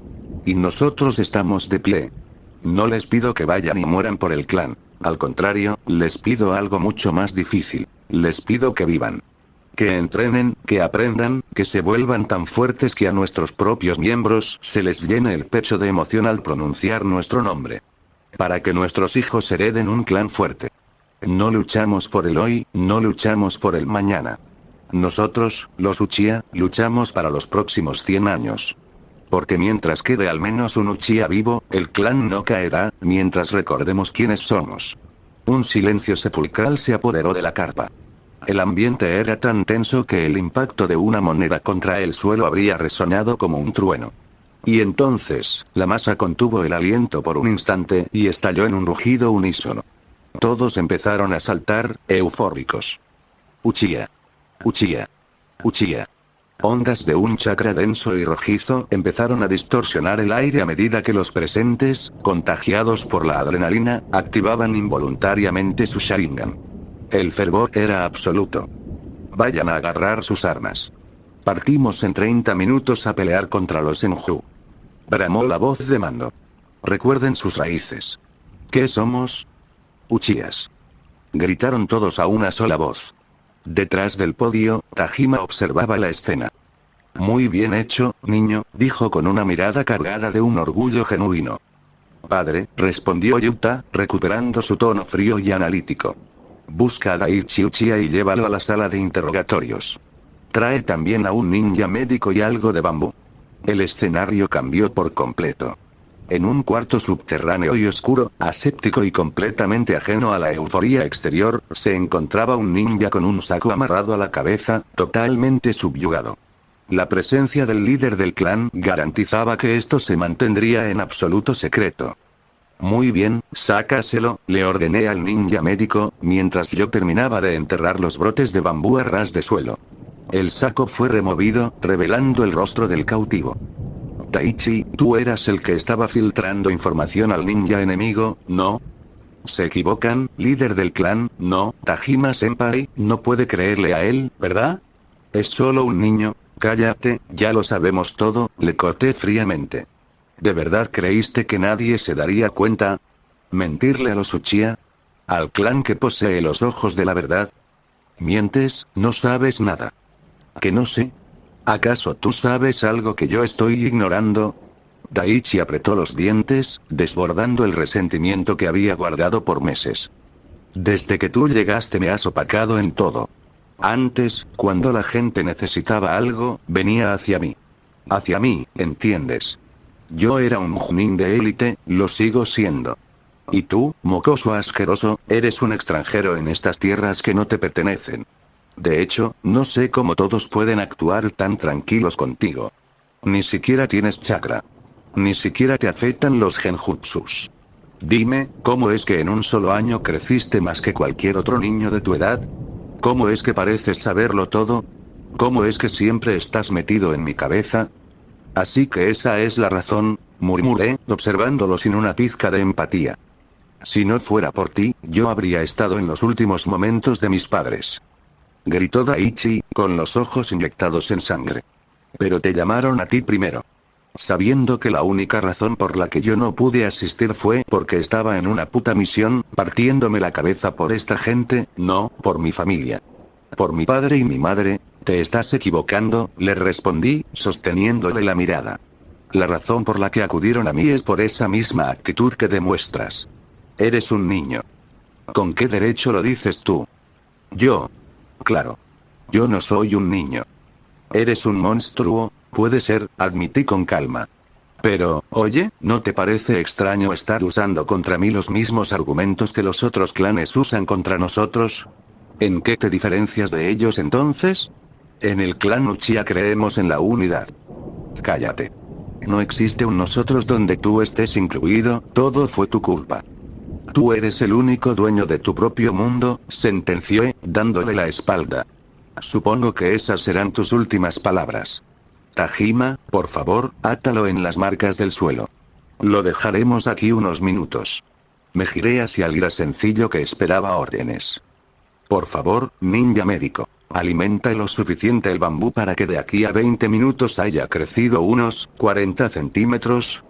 Y nosotros estamos de pie. No les pido que vayan y mueran por el clan. Al contrario, les pido algo mucho más difícil. Les pido que vivan. Que entrenen, que aprendan, que se vuelvan tan fuertes que a nuestros propios miembros se les llene el pecho de emoción al pronunciar nuestro nombre. Para que nuestros hijos hereden un clan fuerte. No luchamos por el hoy, no luchamos por el mañana. Nosotros, los Uchiha, luchamos para los próximos 100 años. Porque mientras quede al menos un Uchiha vivo, el clan no caerá, mientras recordemos quiénes somos. Un silencio sepulcral se apoderó de la carpa. El ambiente era tan tenso que el impacto de una moneda contra el suelo habría resonado como un trueno. Y entonces, la masa contuvo el aliento por un instante y estalló en un rugido unísono. Todos empezaron a saltar, eufóricos. Uchiha. Uchiha. Uchiha. Ondas de un chakra denso y rojizo empezaron a distorsionar el aire a medida que los presentes, contagiados por la adrenalina, activaban involuntariamente su Sharingan. El fervor era absoluto. Vayan a agarrar sus armas. Partimos en 30 minutos a pelear contra los Senju. Bramó la voz de mando. Recuerden sus raíces. ¿Qué somos? Uchihas. Gritaron todos a una sola voz. Detrás del podio, Tajima observaba la escena. Muy bien hecho, niño, dijo con una mirada cargada de un orgullo genuino. Padre, respondió Yuta, recuperando su tono frío y analítico. Busca a Daichi Uchiha y llévalo a la sala de interrogatorios. Trae también a un ninja médico y algo de bambú. El escenario cambió por completo. En un cuarto subterráneo y oscuro, aséptico y completamente ajeno a la euforía exterior, se encontraba un ninja con un saco amarrado a la cabeza, totalmente subyugado. La presencia del líder del clan garantizaba que esto se mantendría en absoluto secreto. Muy bien, sácaselo, le ordené al ninja médico, mientras yo terminaba de enterrar los brotes de bambú a ras de suelo. El saco fue removido, revelando el rostro del cautivo. Daichi, tú eras el que estaba filtrando información al ninja enemigo, ¿no? Se equivocan, líder del clan, no, Tajima-senpai, no puede creerle a él, ¿verdad? Es solo un niño, cállate, ya lo sabemos todo, le corté fríamente. ¿De verdad creíste que nadie se daría cuenta? ¿Mentirle a los Uchiha? ¿Al clan que posee los ojos de la verdad? Mientes, no sabes nada. ¿Que no sé? ¿Acaso tú sabes algo que yo estoy ignorando? Daichi apretó los dientes, desbordando el resentimiento que había guardado por meses. Desde que tú llegaste me has opacado en todo. Antes, cuando la gente necesitaba algo, venía hacia mí. Hacia mí, ¿entiendes? Yo era un Chunin de élite, lo sigo siendo. Y tú, mocoso asqueroso, eres un extranjero en estas tierras que no te pertenecen. De hecho, no sé cómo todos pueden actuar tan tranquilos contigo. Ni siquiera tienes chakra. Ni siquiera te afectan los genjutsus. Dime, ¿cómo es que en un solo año creciste más que cualquier otro niño de tu edad? ¿Cómo es que pareces saberlo todo? ¿Cómo es que siempre estás metido en mi cabeza? Así que esa es la razón, murmuré, observándolo sin una pizca de empatía. Si no fuera por ti, yo habría estado en los últimos momentos de mis padres. Gritó Daichi, con los ojos inyectados en sangre. Pero te llamaron a ti primero. Sabiendo que la única razón por la que yo no pude asistir fue porque estaba en una puta misión, partiéndome la cabeza por esta gente, no, por mi familia. Por mi padre y mi madre. Te estás equivocando, le respondí, sosteniéndole la mirada. La razón por la que acudieron a mí es por esa misma actitud que demuestras. Eres un niño. ¿Con qué derecho lo dices tú? Yo. Claro. Yo no soy un niño. Eres un monstruo, puede ser, admití con calma. Pero, oye, ¿no te parece extraño estar usando contra mí los mismos argumentos que los otros clanes usan contra nosotros? ¿En qué te diferencias de ellos entonces? En el clan Uchiha creemos en la unidad. Cállate. No existe un nosotros donde tú estés incluido, todo fue tu culpa. Tú eres el único dueño de tu propio mundo, sentenció, dándole la espalda. Supongo que esas serán tus últimas palabras. Tajima, por favor, átalo en las marcas del suelo. Lo dejaremos aquí unos minutos. Me giré hacia el ira sencillo que esperaba órdenes. Por favor, ninja médico. Alimenta lo suficiente el bambú para que de aquí a 20 minutos haya crecido unos 40 centímetros.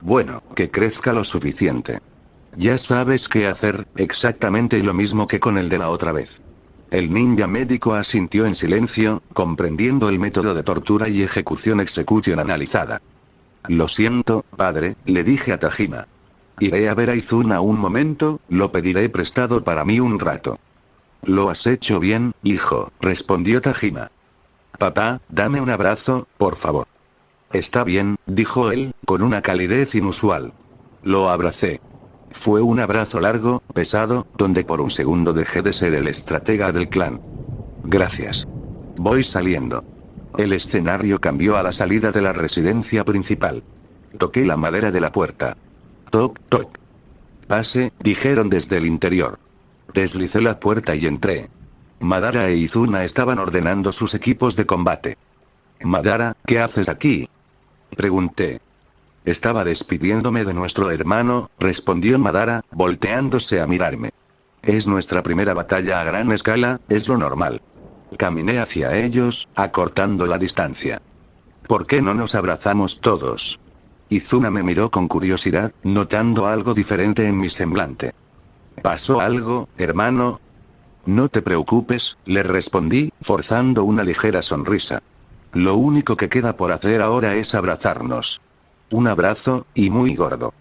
Bueno, que crezca lo suficiente. Ya sabes qué hacer, exactamente lo mismo que con el de la otra vez. El ninja médico asintió en silencio, comprendiendo el método de tortura y ejecución analizada. Lo siento, padre, le dije a Tajima. Iré a ver a Izuna un momento, lo pediré prestado para mí un rato. Lo has hecho bien, hijo, respondió Tajima. Papá, dame un abrazo, por favor. Está bien, dijo él, con una calidez inusual. Lo abracé. Fue un abrazo largo, pesado, donde por un segundo dejé de ser el estratega del clan. Gracias. Voy saliendo. El escenario cambió a la salida de la residencia principal. Toqué la madera de la puerta. Toc, toc. Pase, dijeron desde el interior. Deslicé la puerta y entré. Madara e Izuna estaban ordenando sus equipos de combate. Madara, ¿qué haces aquí? Pregunté. Estaba despidiéndome de nuestro hermano, respondió Madara, volteándose a mirarme. Es nuestra primera batalla a gran escala, es lo normal. Caminé hacia ellos, acortando la distancia. ¿Por qué no nos abrazamos todos? Izuna me miró con curiosidad, notando algo diferente en mi semblante. ¿Pasó algo, hermano? No te preocupes, le respondí, forzando una ligera sonrisa. Lo único que queda por hacer ahora es abrazarnos. Un abrazo, y muy gordo.